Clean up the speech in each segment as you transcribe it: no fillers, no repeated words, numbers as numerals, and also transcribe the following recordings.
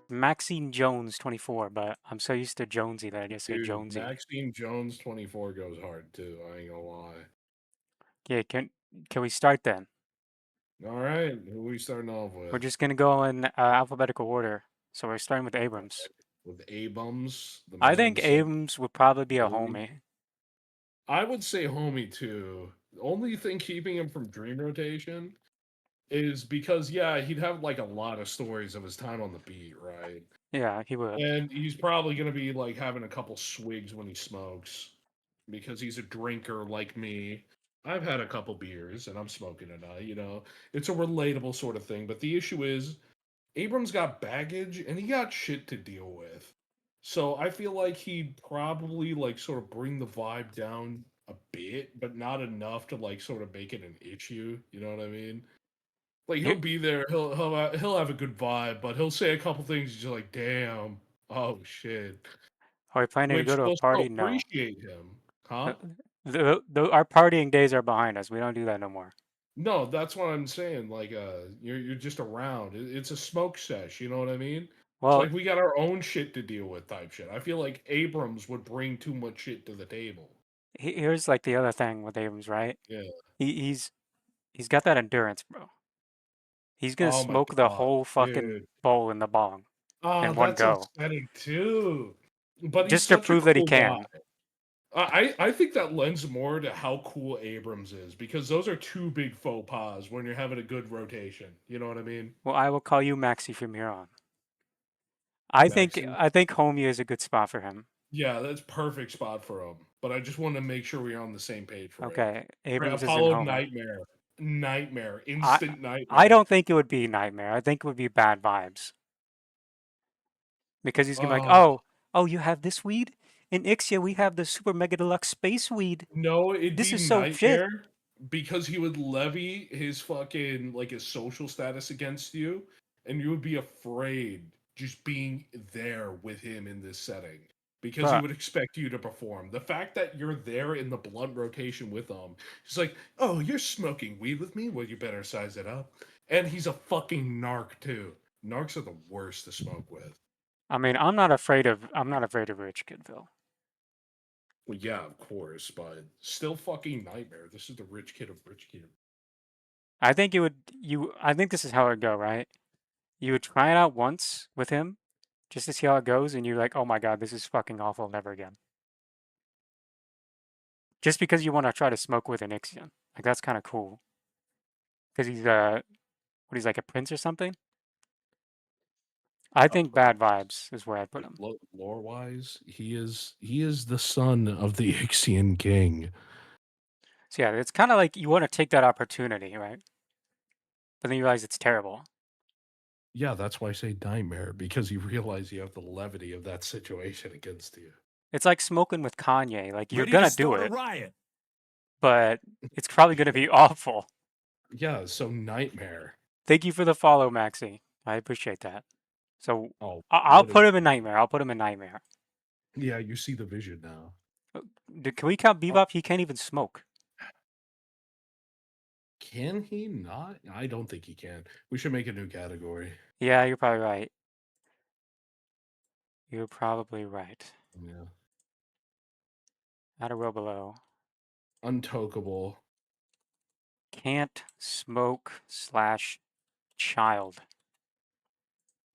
Maxine Jones 24, but I'm so used to Jonesy that I just say Dude, Jonesy. Maxine Jones 24 goes hard too. I ain't gonna lie. Yeah, can we start then? All right, who we starting off We're with? just gonna go in alphabetical order. So we're starting with Abrams. With A-Bums, the I man think himself, Abrams would probably be a Billy. homie. I would say homie too. The only thing keeping him from Dream Rotation is because yeah, he'd have like a lot of stories of his time on the beat, right? Yeah, he would. And he's probably gonna be like having a couple swigs when he smokes because he's a drinker like me. I've had a couple beers and I'm smoking tonight, you know. It's a relatable sort of thing. But the issue is Abrams got baggage and he got shit to deal with. So I feel like he'd probably like sort of bring the vibe down a bit, but not enough to like sort of make it an issue. You know what I mean? Like he'll Here, be there, he'll have a good vibe, but he'll say a couple things you're like, damn, oh shit. are we planning to go Which to a they'll still party? No. appreciate him, Uh, huh? our partying days are behind us. We don't do that no more. No, that's what I'm saying. Like, you're just around. It's a smoke sesh. You know what I mean? It's Well, like we got our own shit to deal with, type shit. I feel like Abrams would bring too much shit to the table. here's like the other thing with Abrams, right? Yeah. He's got that endurance, bro. He's gonna Oh my smoke the god, whole fucking dude. bowl in the bong Oh, in one that's go, upsetting too. But he's just to such a prove that he cool guy. can. I think that lends more to how cool Abrams is because those are two big faux pas when you're having a good rotation. You know what I mean? Well, I will call you Maxi from here on. I think Maxine. I think Homie is a good spot for him. Yeah, that's perfect spot for him. But I just want to make sure we're on the same page for it. Okay, Right, Abrams isn't Apollo Homie. Nightmare. Nightmare. I Instant I nightmare. don't think it would be Nightmare. I think it would be Bad Vibes because he's gonna be like, Uh oh, you have this weed? In Ixia, we have the super mega deluxe space weed. no, it'd This be is so shit. Nightmare because he would levy his fucking like his social status against you, and you would be afraid just being there with him in this setting. Because he But would expect you to perform. The fact that you're there in the blunt rotation with him, he's like, "Oh, you're smoking weed with me? Well, you better size it up." And he's a fucking narc too. Narcs are the worst to smoke with. I mean, I'm not afraid of Rich Kidville. Well, yeah, of course, but still fucking nightmare. This is the rich kid of rich kid. I think I think this is how it would go, right? You would try it out once with him just to see how it goes, and you're like, oh my god, this is fucking awful, never again. Just because you want to try to smoke with an Ixion. Like that's kind of cool. Because he's like a prince or something? I A think Bad prince. Vibes is where I'd put him. Lore wise, he is the son of the Ixian king. So yeah, it's kind of like you want to take that opportunity, right? But then you realize it's terrible. Yeah, that's why I say nightmare because you realize you have the levity of that situation against you. It's like smoking with Kanye. Like you're Ready to gonna do start a it, riot. but it's probably gonna be awful. Yeah, so nightmare. Thank you for the follow, Maxi. I appreciate that. So Oh, I'll what put a him in Nightmare. I'll put him in Nightmare. yeah, you see the vision now. Can we count Oh, Bebop? He can't even smoke. can he not? I don't think he can. We should make a new category. Yeah, you're probably right. You're probably right. Yeah. Add a row below. Untokable. Can't smoke slash child.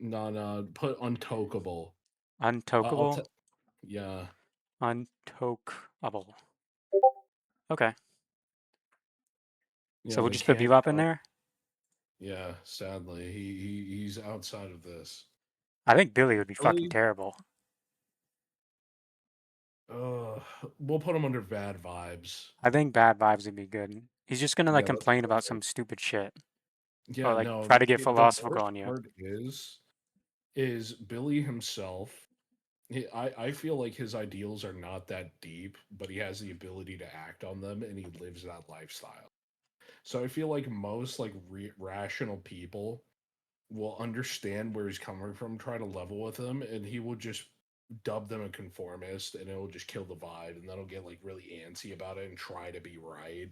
No, no, put untokable. I'll Untokable? yeah. Untokable. Okay. Yeah, So we'll they just put can't Bebop in there? yeah, sadly. He's outside of this. I think Billy would be fucking Really? terrible. Uh, we'll put him under bad vibes. I think Bad Vibes would be good. He's just gonna like Yeah, that's complain about some perfect. stupid shit. Or Yeah, like no, try to get the philosophical worst on you. part is Billy himself. I feel like his ideals are not that deep, but he has the ability to act on them, and he lives that lifestyle. So I feel like most like rational people will understand where he's coming from, try to level with him, and he will just dub them a conformist, and it'll just kill the vibe, and then he'll get like really antsy about it and try to be right.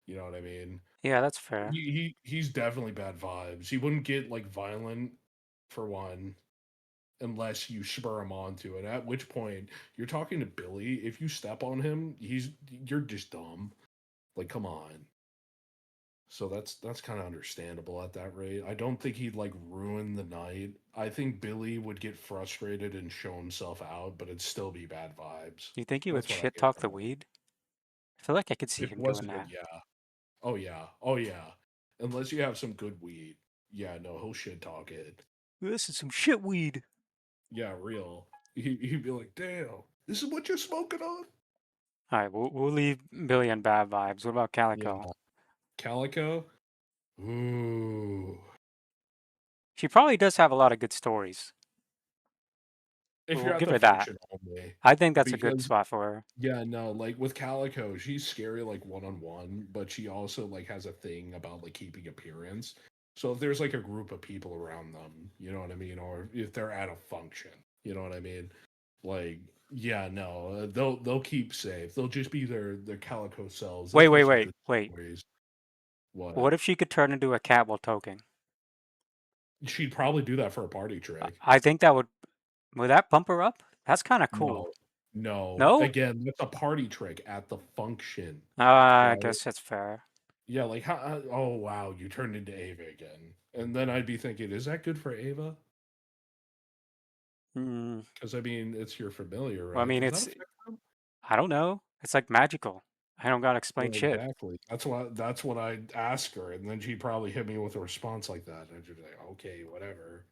You know what I mean? Yeah, that's fair. He's definitely bad vibes. He wouldn't get like violent for one. unless you spur him on to it. At which point, you're talking to Billy. If you step on him, you're just dumb. Like, come on. So that's kind of understandable at that rate. I don't think he'd like ruin the night. I think Billy would get frustrated and show himself out, but it'd still be bad vibes. Do you think he would That's what I shit get talk from the it. weed? I feel like I could see If it him was doing good, that. yeah. Oh yeah. Oh yeah. Unless you have some good weed. Yeah, no, he'll shit talk it. This is some shit weed. Yeah, real. He'd be like, damn, this is what you're smoking on? All right, we'll leave Billy and bad vibes. What about Yeah. Calico? Calico? Ooh. She probably does have a lot of good stories. If We'll you're at give the her that. function only. I think that's a good Because spot for her. yeah, no, like with Calico, she's scary like one on one, but she also like has a thing about like keeping appearance. So if there's like a group of people around them, you know what I mean, or if they're at a function, you know what I mean, like yeah, no, they'll keep safe. They'll just be their Calico selves. They'll Wait, tell wait, some wait, good wait. stories. What? What if she could turn into a cat while toking? She'd probably do that for a party trick. I think that would that bump her up? That's kind of cool. No, no. No? Again, that's a party trick at the function, I right? guess that's fair. Yeah, like how? Oh wow, you turned into Ava again, and then I'd be thinking, is that good for Ava? Hmm. Because I mean, it's your familiar, Well, I right? mean, Does that affect them? I don't know. It's like magical. I don't gotta Yeah, explain shit. exactly. That's what I'd ask her, and then she'd probably hit me with a response like that. And I'd just be like, okay, whatever.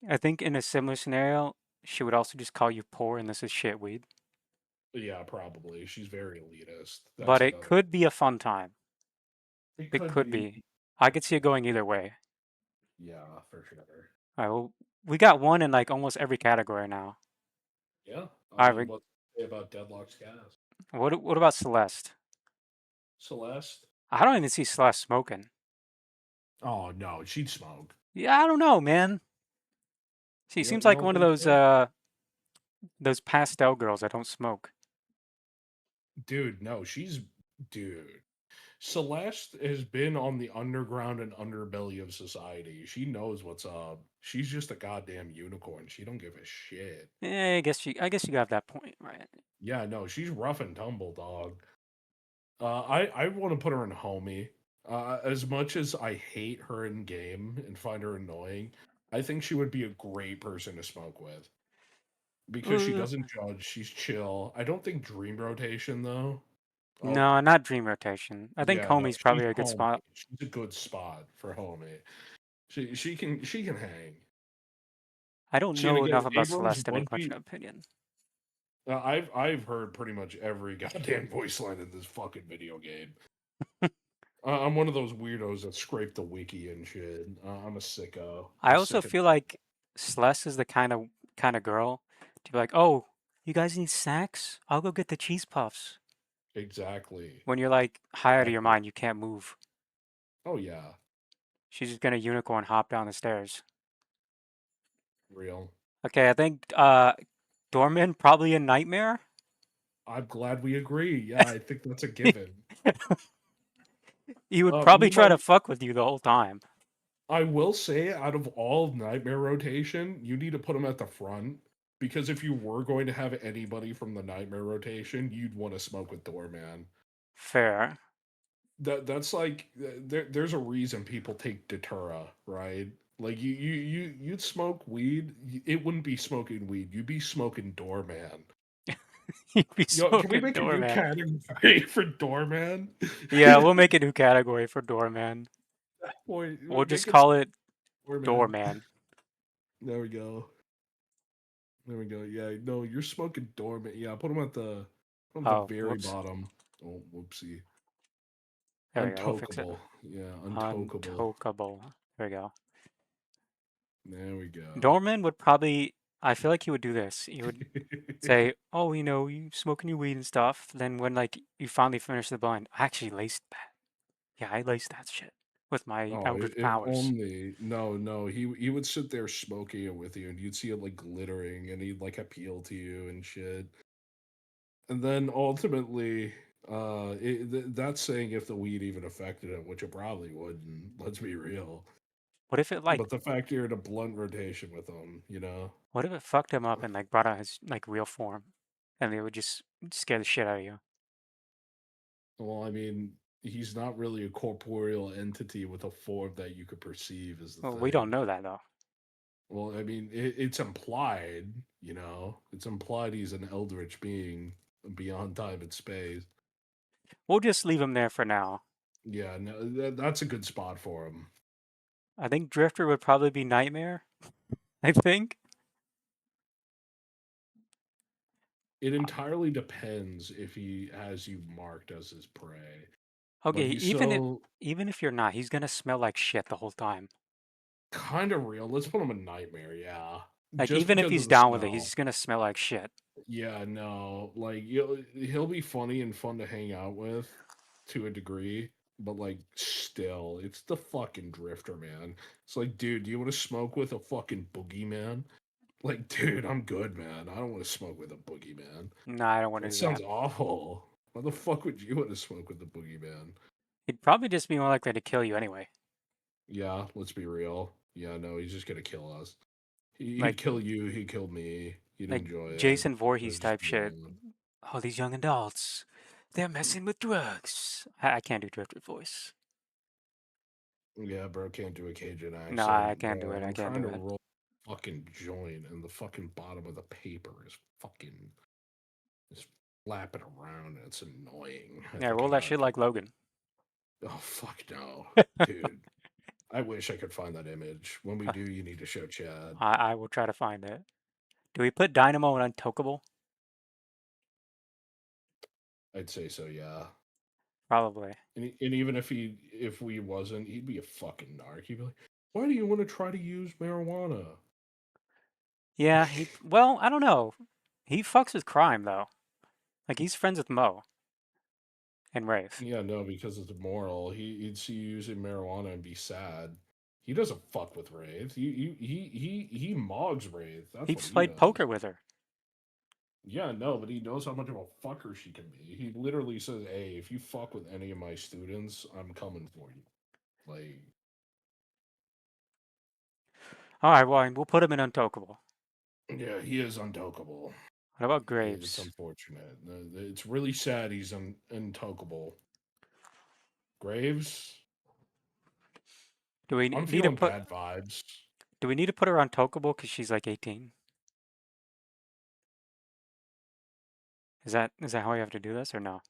I think in a similar scenario, she would also just call you poor and this is shit weed. Yeah, probably. She's very elitist. That's But it another. could be a fun time. It It could could be. be. I could see it going either way. Yeah, for sure. All right, well, we got one in like almost every category now. Yeah, I All right, mean, what say about Deadlock's gas? what about Celeste? Celeste? I don't even see Celeste smoking. Oh no, she'd smoke. Yeah, I don't know, man. She seems You like don't one of think so? those pastel girls that don't smoke. Dude, no, dude. Celeste has been on the underground and underbelly of society. She knows what's up. She's just a goddamn unicorn. She don't give a shit. I guess you got that point, right? Yeah, no, she's rough and tumble, dog. I want to put her in homie. As much as I hate her in game and find her annoying, I think she would be a great person to smoke with because she Uh, doesn't judge. She's chill. I don't think dream rotation though. Oh, no, not dream rotation. I think yeah, no, homie's she's probably a good homie. spot. She's a good spot for homie. She can hang. I don't See, and know again, enough about Abrams Celeste to make much of Bunty. an opinion. I've heard pretty much every goddamn voice line in this fucking video game. I'm one of those weirdos that scrape the wiki and shit. I'm a sicko. I I'm also sick of feel like Celeste is the kind of girl to be like, "Oh, you guys need snacks? I'll go get the cheese puffs." exactly, When you're like high out of your exactly. mind, you can't move. Oh yeah, She's just gonna unicorn hop down the stairs. real. Okay, I think Dorman probably a nightmare. I'm glad we agree. Yeah, I think that's a given. He would probably Me try my to fuck with you the whole time. I will say, out of all nightmare rotation, you need to put him at the front because if you were going to have anybody from the nightmare rotation, you'd want to smoke with Doorman. Fair. That's like there's a reason people take Datura, right? Like you'd smoke weed. It wouldn't be smoking weed. You'd be smoking Doorman. He'd be Yo, can we smoking make a new doorman. category for Doorman? Yeah, we'll make a new category for doorman. Boy, We'll just make it call it Doorman. doorman. There we go. There we go. Yeah, no, you're smoking Doorman. Yeah, put him at the Oh, very whoops. bottom. Oh, whoopsie. There we go. We'll fix it. Untokable. Yeah, untokable. Untokable. There we go. There we go. Dorman would probably. I feel like he would do this. He would say, "Oh, you smoking your weed and stuff." Then when like you finally finish the blunt, I actually laced that. Yeah, I laced that shit with my Oh, eldritch if powers. only. No, no, he would sit there smoking it with you, and you'd see it like glittering, and he'd like appeal to you and shit. And then ultimately, that's saying if the weed even affected him, which it probably wouldn't. Let's be real. What if it like But the fact you're in a blunt rotation with him, you know? what if it fucked him up and like brought out his like real form, and they would just scare the shit out of you? Well, I mean, he's not really a corporeal entity with a form that you could perceive, is the Well, we don't thing. know that though. Well, I mean, it's implied, you know? It's implied he's an eldritch being beyond time and space. We'll just leave him there for now. Yeah, no, that's a good spot for him. I think Drifter would probably be Nightmare. I think. It entirely depends if he has you marked as his prey. But Okay, he's so even if you're not, he's gonna smell like shit the whole time. kind of real. Let's put him in nightmare, yeah. Like Just even if because of he's the down with it, he's smell. just gonna smell like shit. Yeah, no. Like he'll be funny and fun to hang out with to a degree, but like still, it's the fucking drifter, man. It's like, dude, do you want to smoke with a fucking boogeyman? Like, dude, I'm good, man. I don't want to smoke with a boogeyman. Nah, I don't want to That do sounds that. awful. Why the fuck would you want to smoke with the boogeyman? He'd probably just be more likely to kill you anyway. Yeah, let's be real. Yeah, no, he's just gonna kill us. He'd Like kill you. He'd kill me. He'd like enjoy it. Jason It Voorhees would just type be shit. on. Oh, these young adults, they're messing with drugs. I can't do Drifter voice. Yeah, bro, can't do a Cajun No, I accent, can't do bro. it. I I'm can't trying do to it. roll a fucking joint, and the fucking bottom of the paper is fucking is flapping around, and it's annoying. I Yeah, think I roll that gotta shit put. like Logan. Oh fuck no, dude. I wish I could find that image. When we do, you need to show Chad. I will try to find it. Do we put Dynamo in Untokable? I'd say so, yeah. Probably. And even if we wasn't, he'd be a fucking narc. He'd be like, "Why do you want to try to use marijuana?" Yeah, well, I don't know. He fucks with crime though. Like he's friends with Mo and Rafe. Yeah, no, because it's immoral. He'd see you using marijuana and be sad. He doesn't fuck with Wraith. He mogs Wraith. That's what He's he played poker does. with her. Yeah, no, but he knows how much of a fucker she can be. He literally says, "Hey, if you fuck with any of my students, I'm coming for you." Like, All right, well, we'll put him in Untokable. yeah, he is untokable. What about It's Graves? unfortunate. It's really sad he's untokable. Graves, Do we I'm need to feeling put? bad vibes. Do we need to put her on Untokable because she's like 18? Is that how we have to do this or no?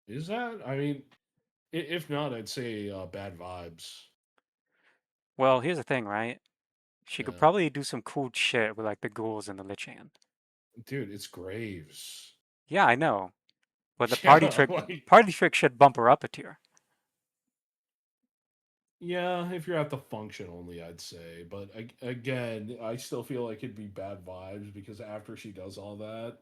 Is that? I mean, if not, I'd say bad vibes. Well, here's the thing, right? She could Yeah. probably do some cool shit with like the ghouls and the Lich Hand. Dude, it's Graves. Yeah, I know, but the Yeah, like, party trick should bump her up a tier. yeah, if you're at the function only, I'd say. But again, I still feel like it'd be bad vibes because after she does all that,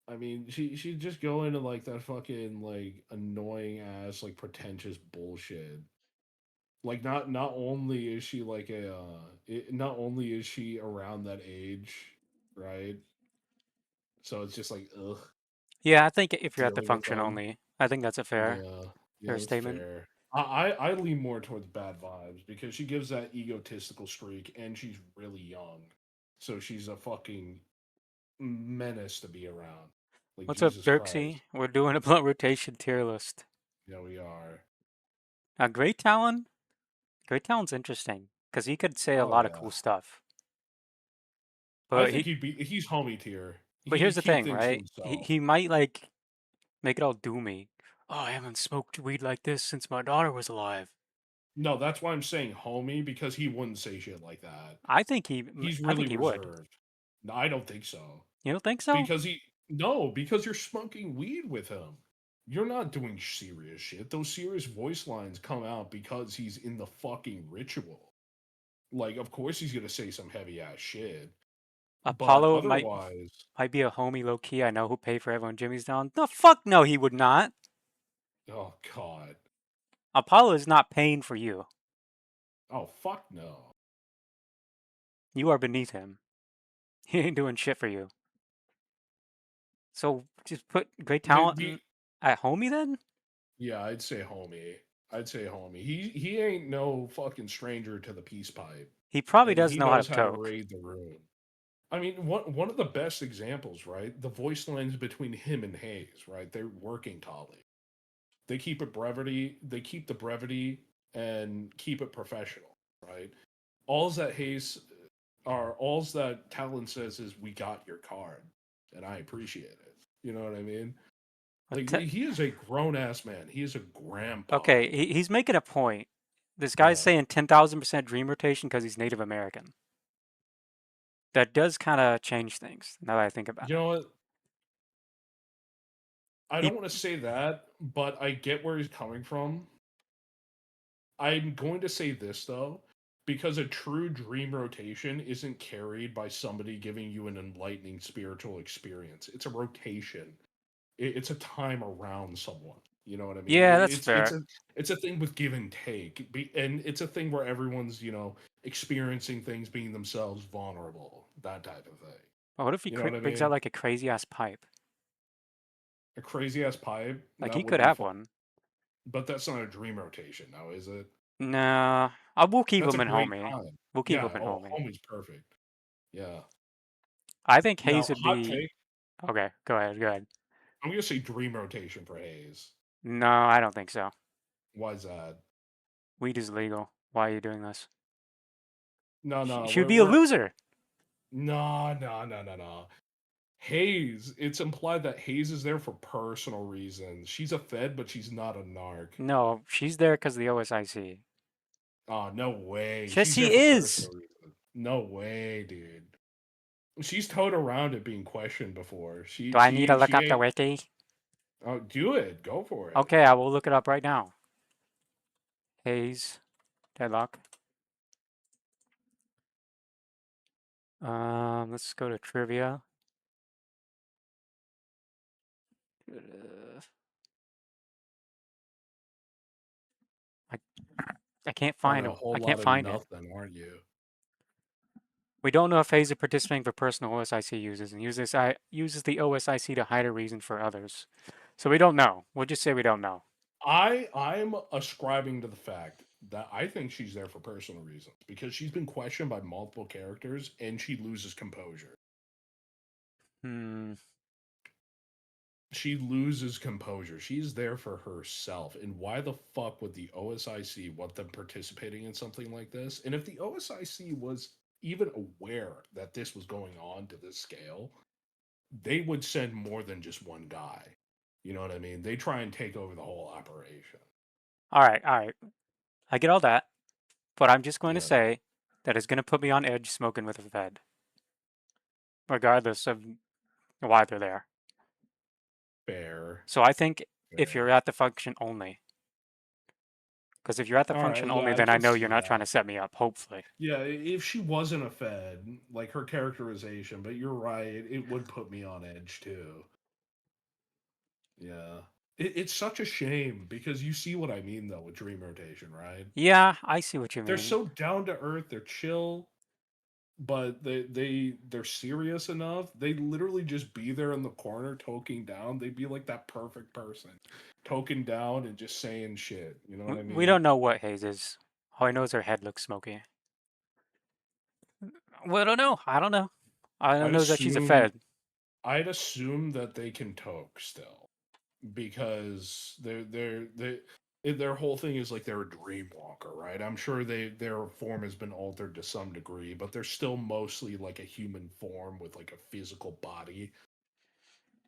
I mean, she'd just go into like that fucking like annoying ass like pretentious bullshit. Like not only is she like not only is she around that age, right? So it's just like ugh, Yeah, I think if you're at the dealing with function them. only, I think that's a Yeah, yeah, fair that's statement. fair. I lean more towards bad vibes because she gives that egotistical streak, and she's really young, so she's a fucking menace to be around. Like What's up, Jesus Dirksy? Christ, We're doing a blunt rotation tier list. yeah, we are. Now, Great Talon, Great Talon's interesting because he could say a Oh lot of yeah, cool stuff. I But think he's homie tier. here's He'd the keep thing, things to right? himself. He might like make it all doomy. Oh, I haven't smoked weed like this since my daughter was alive. No, that's why I'm saying homie because he wouldn't say shit like that. He's I really think he would. reserved. No, I don't think so. You don't think so? Because he no, because you're smoking weed with him. You're not doing serious shit. Those serious voice lines come out because he's in the fucking ritual. Like, of course he's gonna say some heavy ass shit. But Apollo otherwise, might be a homie low key. I know who paid for everyone Jimmy's down. The fuck no, he would not. oh god. Apollo is not paying for you. Oh fuck no. You are beneath him. He ain't doing shit for you. So just put Great The Talent the at homie then? yeah, I'd say homie. I'd say homie. He ain't no fucking stranger to the peace pipe, He probably and does he know how to knows how to toke. raid the room. I mean, one of the best examples, right? The voice lines between him and Hayes, right? They're working colleagues. They keep it brevity. They keep the brevity and keep it professional, right? All's that Hayes all's that Talon says is, "We got your card," and I appreciate it. You know what I mean? But Like he is a grown ass man. He is a grandpa. okay, he's making a point. This guy's Yeah. saying 10,000% dream rotation because he's Native American. That does kind of change things now that I think about You it. know what? I He, don't want to say that, but I get where he's coming from. I'm going to say this though, because a true dream rotation isn't carried by somebody giving you an enlightening spiritual experience. It's a rotation. It's a time around someone. You know what I mean? yeah, that's It's fair. it's a thing with give and take, and it's a thing where everyone's experiencing things, being themselves, vulnerable, that type of thing. But what if he You know what I brings out mean? like a crazy ass pipe? A crazy ass pipe Like that he would could be have fun, one. but that's not a dream rotation, now is it? Nah, I will keep That's him a in great homie. time. We'll keep him Yeah. in Oh, homie. homie's perfect. Yeah. I think Now, Hayes would hot be take. okay. Go ahead. Go ahead. I'm gonna say dream rotation for Hayes. No, I don't think so. Why is that? Weed is legal. Why are you doing this? No, no, She would be a we're loser. no, no, no, no, no. Hayes. It's implied that Hayes is there for personal reasons. She's a Fed, but she's not a narc. No, she's there because of the OSIC. Oh, no way. Yes, She's there she for is. personal reasons. No way, dude. She's toed around it being questioned before. Do I need to look She up the ain't. wiki? Oh, do it. Go for it. Okay, I will look it up right now. Hayes, deadlock. Let's go to trivia. I I can't On find a I whole can't lot of find it. nothing, aren't you? We don't know if Hayes is participating for personal OSIC uses and uses the OSIC to hide a reason for others. So we don't know. We'll just say we don't know. I'm ascribing to the fact that I think she's there for personal reasons because she's been questioned by multiple characters and she loses composure. Hmm. She loses composure. She's there for herself. And why the fuck would the OSIC want them participating in something like this? And if the OSIC was even aware that this was going on to this scale, they would send more than just one guy. You know what I mean? They try and take over the whole operation. All right, all right. I get all that, but I'm just going to Yeah, say that it's going to put me on edge smoking with a Fed, regardless of why they're there. fair, So I think if you're fair. at the function only, because if you're at the All right, function yeah, only, I then I can know see you're not trying that. to set me up, hopefully. Yeah, if she wasn't a Fed, like her characterization, but you're right, it would put me on edge too. Yeah. It's such a shame because you see what I mean though with dream rotation, right? Yeah, I see what you They're mean. so down to earth, they're chill, but they're serious enough. They literally just be there in the corner toking down. They'd be like that perfect person, toking down and just saying shit. You know what I We mean? don't know what Hayes is. All I know is her head looks smoky. Well, I don't know. I don't know. I don't I'd know that she's a assume Fed. I'd assume that they can toke still because their whole thing is like they're a dream walker, right? I'm sure their form has been altered to some degree, but they're still mostly like a human form with like a physical body,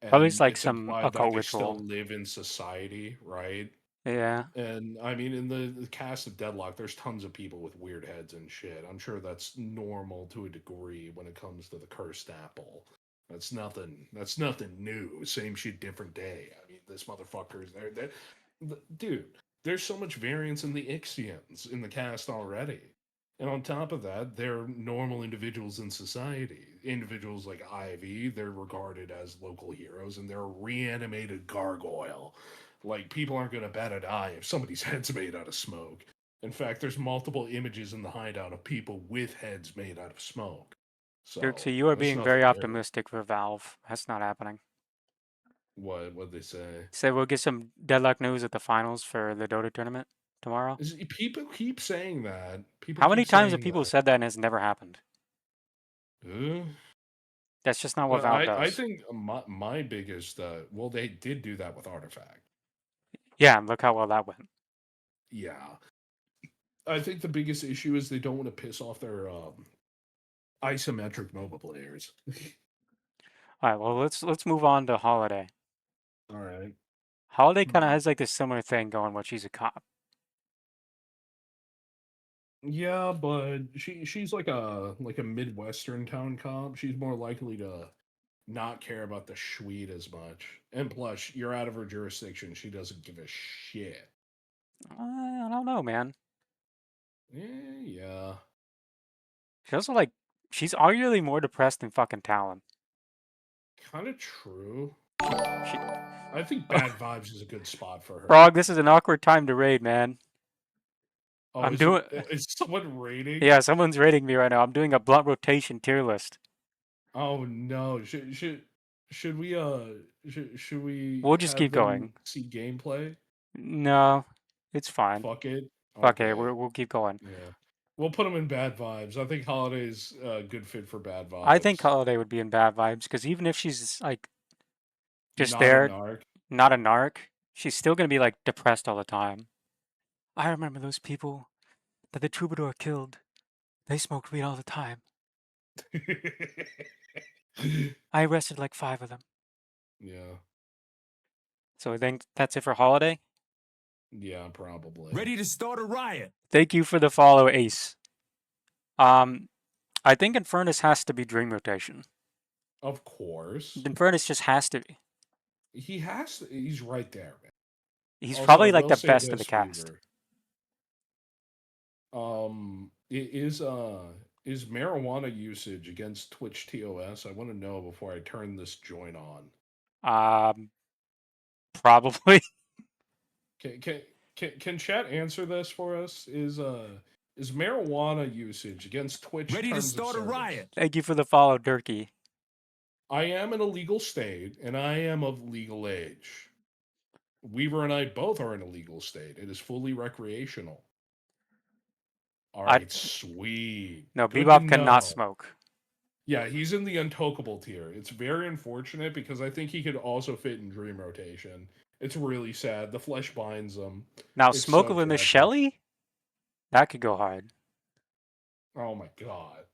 Probably it's and like it's some implied that occult they still ritual. live in society, right? Yeah. And I mean, in the cast of Deadlock, there's tons of people with weird heads and shit. I'm sure that's normal to a degree when it comes to the cursed apple. That's nothing. That's nothing new. Same shit, different day. I mean, this motherfucker's there. Dude, there's so much variance in the Ixians in the cast already. And on top of that, they're normal individuals in society. Individuals like Ivy, they're regarded as local heroes, and they're a reanimated gargoyle. Like, people aren't going to bat an eye if somebody's head's made out of smoke. In fact, there's multiple images in the hideout of people with heads made out of smoke. Dirk, so So, you are that's being very nothing new. optimistic for Valve. That's not happening. What they say? Say we'll get some deadlock news at the finals for the Dota tournament. tomorrow. People keep saying that. People How many keep times have saying people that. said that and it's never happened? Uh, That's just not what Valve I does. think my biggest well, they did do that with Artifact. Yeah, and look how well that went. Yeah, I think the biggest issue is they don't want to piss off their isometric MOBA players. All right, well let's move on to Holiday. All right. Holiday kind of Hmm. has like this similar thing going where she's a cop. Yeah, but she's like a Midwestern town cop. She's more likely to not care about the Schweed as much. And plus, you're out of her jurisdiction. She doesn't give a shit. I don't know, man. Yeah. She also like she's arguably more depressed than fucking Talon. Kind of true. She I think Bad Vibes is a good spot for her. Frog, this is an awkward time to raid, man. Oh, I'm doing is someone raiding? yeah, someone's raiding me right now. I'm doing a blunt rotation tier list. Oh no. Should we should we We'll just have keep them going. see gameplay? No, it's fine. Fuck it. Fuck it, Okay. we'll keep going. Yeah. We'll put them in Bad Vibes. I think Holiday's a good fit for Bad I think Vibes. Holiday would be in bad vibes because even if she's like just Not a there, narc. not a narc, she's still gonna be like depressed all the time. I remember those people that the troubadour killed. They smoked weed all the time. I arrested like 5 of them. Yeah. So I think that's it for Holiday. Yeah, probably. Ready to start a riot. Thank you for the follow, Ace. Um, I think Infernus has to be Dream Rotation. Of course. Infernus just has to be. He's right there, man. He's Also, I probably like will the say best of the this, cast. Weaver. Is marijuana usage against Twitch TOS? I want to know before I turn this joint on. Um, Probably. Can can can chat answer this for us? Is marijuana usage against Twitch Ready to terms of start a service? riot. Thank you for the follow, Durkee. I am in a legal state and I am of legal age. Weaver and I both are in a legal state. It is fully recreational. All I right, sweet. No, Good to Bebop cannot know. smoke. Yeah, he's in the untokable tier. It's very unfortunate because I think he could also fit in Dream Rotation. It's really sad. The flesh binds him. Now, It's smoke so with Miss tragic. Shelley? That could go hard. Oh my god.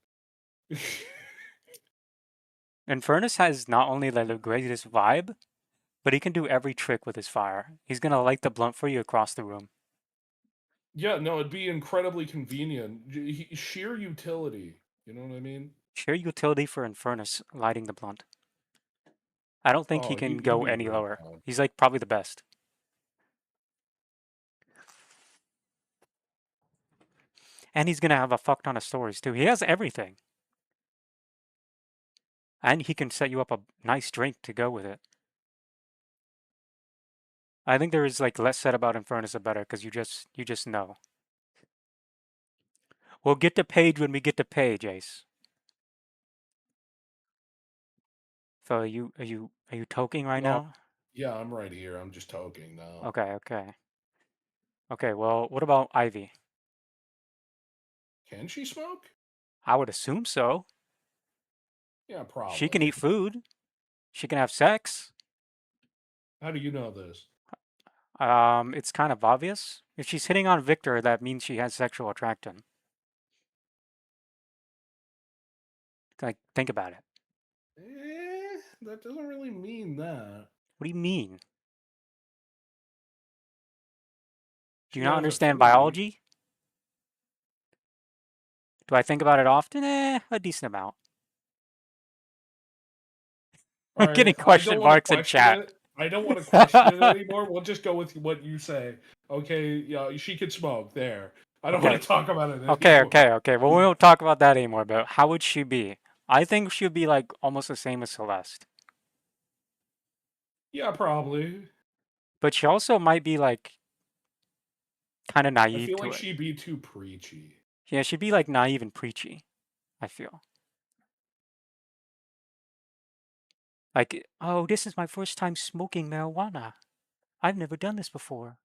Infernus has not only like the greatest vibe, but he can do every trick with his fire. He's gonna light the blunt for you across the room. Yeah, no, it'd be incredibly convenient. Sheer utility. You know what I mean? Sheer utility for Infernus lighting the blunt. I don't think he Oh, can he'd go be a any great lower. mod. He's like probably the best. And he's gonna have a fuck ton of stories too. He has everything. And he can set you up a nice drink to go with it. I think there is like less said about Infernus the better because you just know. We'll get to Page when we get to Page, Ace. So are you toking right No, now? yeah, I'm right here. I'm just toking now. Okay, okay. Okay, well, what about Ivy? Can she smoke? I would assume so. Yeah, She can probably. eat food. She can have sex. How do you know this? It's kind of obvious. If she's hitting on Victor, that means she has sexual attraction. Like, think about it. That doesn't really mean that. What do you mean? Do She you not has understand affinity. biology? Do I think about it often? A decent amount. All I'm right, getting I don't question want to marks in question chat. it. I don't want to question it anymore. We'll just go with what you say. Okay, yeah, she could smoke. There. I don't want Okay, to talk about it okay, anymore. okay, okay. Well, we won't talk about that anymore, but how would she be? I think she'd be like almost the same as Celeste. Yeah, probably. But she also might be like kind of I naive feel to like it. she'd be too preachy. Yeah, she'd be like naive and preachy, I feel. Like, oh, this is my first time smoking marijuana. I've never done this before.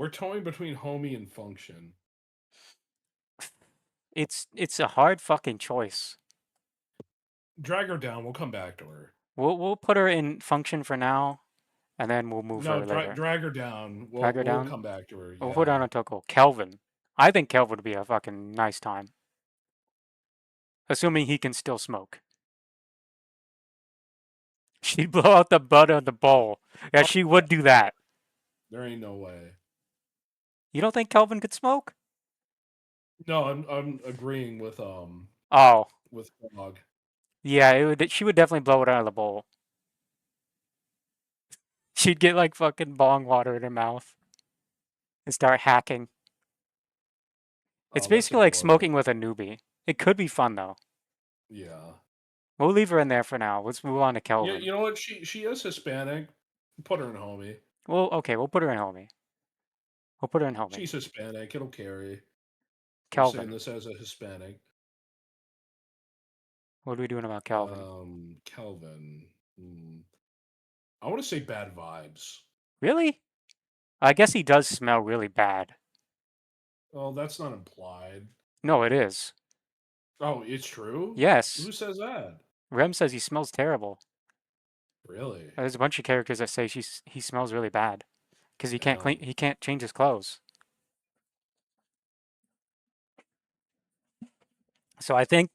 We're toying between homie and function. It's a hard fucking choice. Drag her down. We'll come back to her. We'll put her in function for now, and then we'll move No, her later. drag her down. Drag her We'll down. come back to her. We'll put her on Yeah. a Toko. Kelvin. I think Kelvin would be a fucking nice time, assuming he can still smoke. She'd blow out the butt of the bowl. Yeah, Oh, she yeah. would do that. There ain't no way. You don't think Kelvin could smoke? No, I'm agreeing Oh, with Frog. yeah. It would. She would definitely blow it out of the bowl. She'd get like fucking bong water in her mouth and start hacking. It's Oh, that's basically like adorable. smoking with a newbie. It could be fun though. Yeah. We'll leave her in there for now. Let's move on to Yeah, Kelvin. you know what? She is Hispanic. Put her in homie. Well, okay, we'll put her in homie. We'll put her in homie. She's Hispanic. It'll carry. I'm saying Kelvin. this as a Hispanic. What are we doing about Kelvin? Kelvin. I want to say bad vibes. Really? I guess he does smell really bad. Oh, that's not implied. No, it is. Oh, it's true? Yes. Who says that? Rem says he smells terrible. Really? There's a bunch of characters that say he smells really bad because he can't clean. Damn. He can't change his clothes. So I think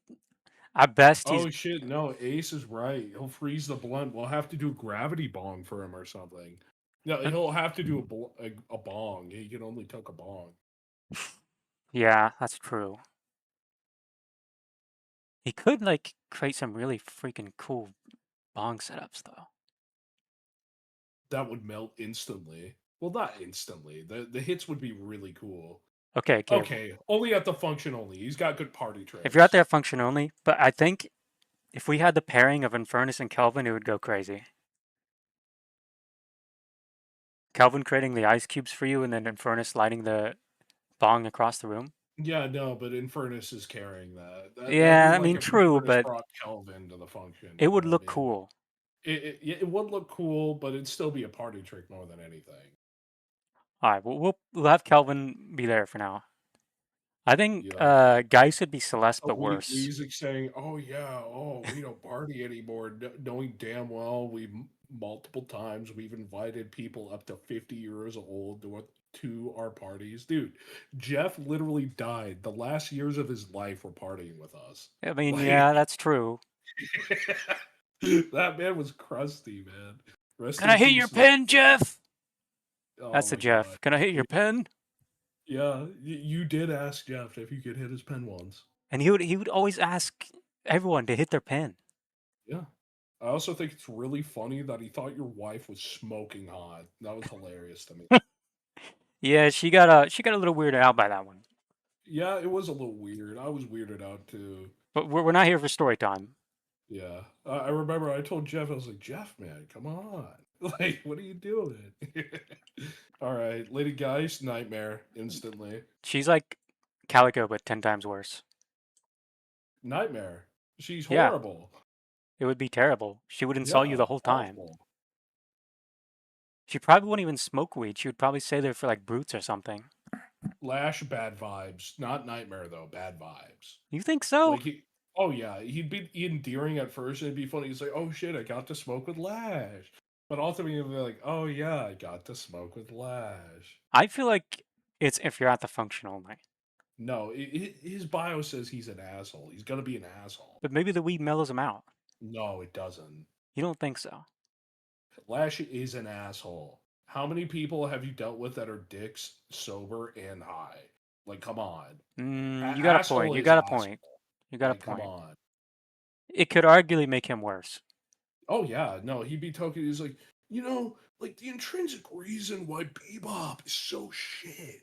at best he's. Oh shit, no, Ace is right. He'll freeze the blunt. We'll have to do gravity bong for him or something. No, he'll have to do a bong. He can only take a bong. Yeah, that's true. He could like create some really freaking cool bong setups though. That would melt instantly. Well, not instantly. The hits would be really cool. Okay, Gabe. Okay, only at the function only. He's got good party If you're out tricks. there function only, but I think if we had the pairing of Infernus and Kelvin, it would go crazy. Kelvin creating the ice cubes for you, and then Infernus lighting the bong across the room. Yeah, no, but Infernus is carrying that. That'd be Yeah, I like mean, if true, Infernus but brought Kelvin to the function. it You would know what I look mean? cool. Yeah, it would look cool, but it'd still be a party trick more than anything. All right, we'll have Kelvin be there for now. I think Yeah. Geist would be Celeste, but worse. Weezik saying, "Oh yeah, oh we don't party anymore," knowing damn well multiple times we've invited people up to 50 years old to our parties. Dude, Jeff literally died. The last years of his life were partying with us. I mean, Like yeah, that's true. that man was crusty, man. Rest Can I in hit your peace. pen, Jeff? Oh That's the my Jeff. god. Can I hit your pen? Yeah, you did ask Jeff if you could hit his pen once. And he would always ask everyone to hit their pen. Yeah. I also think it's really funny that he thought your wife was smoking hot. That was hilarious to me. Yeah, she got a little weirded out by that one. Yeah, it was a little weird. I was weirded out too. But we're not here for story time. Yeah. I remember I told Jeff, I was like, Jeff, man, come on. Like, what are you doing? All right. Lady Geist, nightmare instantly. She's like Calico, but 10 times worse. Nightmare. She's Yeah, horrible. it would be terrible. She would insult you Yeah, the whole time. awful. She probably wouldn't even smoke weed. She would probably stay there for like brutes or something. Lash, bad vibes. Not nightmare, though. Bad vibes. You think so? Like oh yeah, he'd be endearing at first, and it'd be funny. He's like, oh shit, I got to smoke with Lash, but ultimately he'd be like, oh yeah, I got to smoke with Lash. I feel like it's if you're at the function only. No, his bio says he's an asshole. He's gonna be an asshole. But maybe the weed mellows him out. No, it doesn't. You don't think so? Lash is an asshole. How many people have you dealt with that are dicks, sober and high? Like, come on, You got a point. asshole You is got a point. asshole. You got a Like, come point. on. It could arguably make him worse. Oh yeah, no, he'd be talking. He's like, like the intrinsic reason why Bebop is so shit.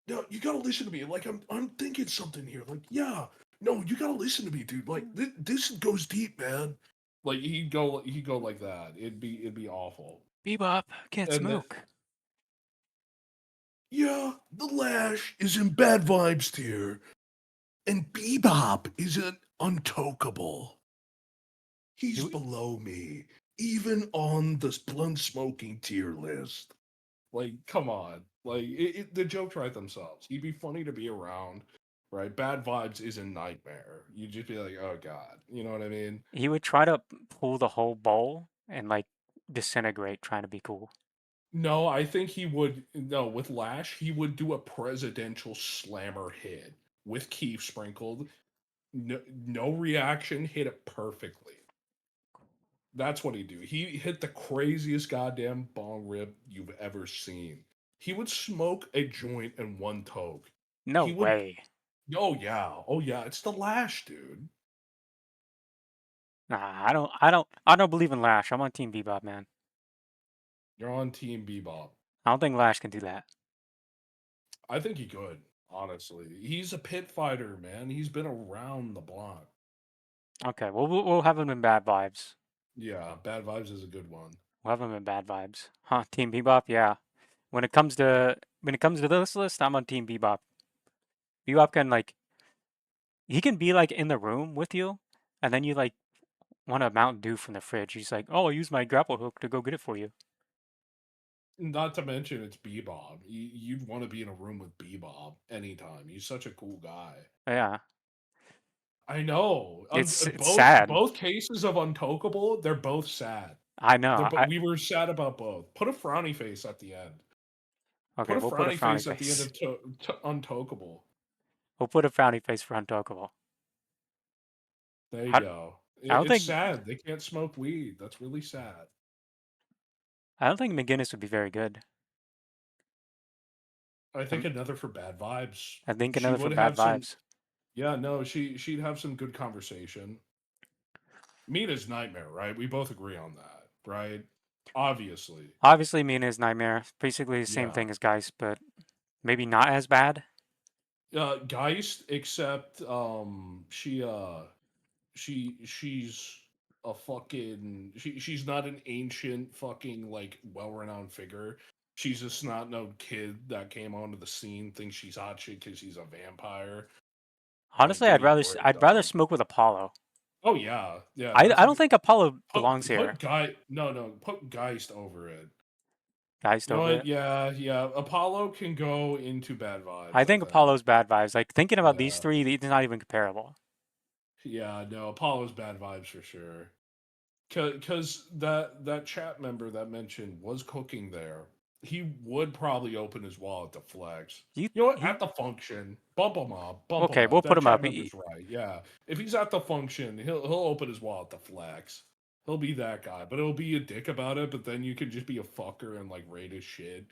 No, you gotta listen to me. Like I'm thinking something here. Like, yeah, no, you gotta listen to me, dude. Like this goes deep, man. Like he'd go like that. It'd be awful. Bebop can't And then smoke. yeah, the Lash is in bad vibes tier, and Bebop is an untokable. He's You, below me, even on the blunt smoking tier list. Like, come on. Like, the jokes write themselves. He'd be funny to be around, right? Bad vibes is a nightmare. You'd just be like, oh god, you know what I mean? He would try to pull the whole bowl and like disintegrate trying to be cool. No, I think he would. No, with Lash, he would do a presidential slammer hit with Keith sprinkled. No, no reaction, hit it perfectly. That's what he'd do. He hit the craziest goddamn bong rip you've ever seen. He would smoke a joint in one toke. No He would. way. Oh yeah, oh yeah. It's the Lash, dude. Nah, I don't believe in Lash. I'm on Team Bebop, man. You're on Team Bebop. I don't think Lash can do that. I think he could. Honestly, he's a pit fighter, man. He's been around the block. Okay, well we'll have him in bad vibes. Yeah, Bad Vibes is a good one. We'll have him in bad vibes. Huh, Team Bebop, yeah. When it comes to this list, I'm on Team Bebop. Bebop can like he can be like in the room with you, and then you like want a Mountain Dew from the fridge. He's like, "Oh, I'll use my grapple hook to go get it for you." Not to mention it's Bebop. You'd want to be in a room with Bebop anytime. He's such a cool guy. Yeah, I know. it's Both sad. both cases of Untokable, they're both sad. I know. We were sad about both. Put a frowny face at the end. Okay, Put a we'll put a frowny frowny face at the end face. of Untokable. We'll put a frowny face for Untalkable. There you I, go. I don't It's think sad. They can't smoke weed. That's really sad. I don't think McGinnis would be very good. I think Um, another for bad vibes. I think She another for would bad have some. vibes. Yeah, no, she'd have some good conversation. Mina's nightmare, right? We both agree on that, right? Obviously, Obviously, Mina's Nightmare, basically the same yeah. thing as Geist, but maybe not as bad. Geist, except she's a fucking she's not an ancient fucking like well-renowned figure. She's a snot-nosed kid that came onto the scene, thinks she's hot shit because she's a vampire. Like, Honestly, give I'd me a rather break, I'd rather dog. smoke with Apollo. Oh yeah, yeah. I That's I a don't good. think Apollo belongs here. Put Geist over it. Geist You know over what? it. Yeah, yeah. Apollo can go into bad I vibes, I think think. Apollo's bad vibes. Like thinking about these Yeah. three, it's not even comparable. Yeah, no, Apollo's bad vibes for sure. Because that chat member that mentioned was cooking there. He would probably open his wallet to flex. You You know what? At he the function, bump him up, bump him okay? up. We'll put That him up. chat member's right. Yeah, if he's at the function, he'll open his wallet to flex. He'll be that guy, but he'll be a dick about it. But then you can just be a fucker and like rate his shit.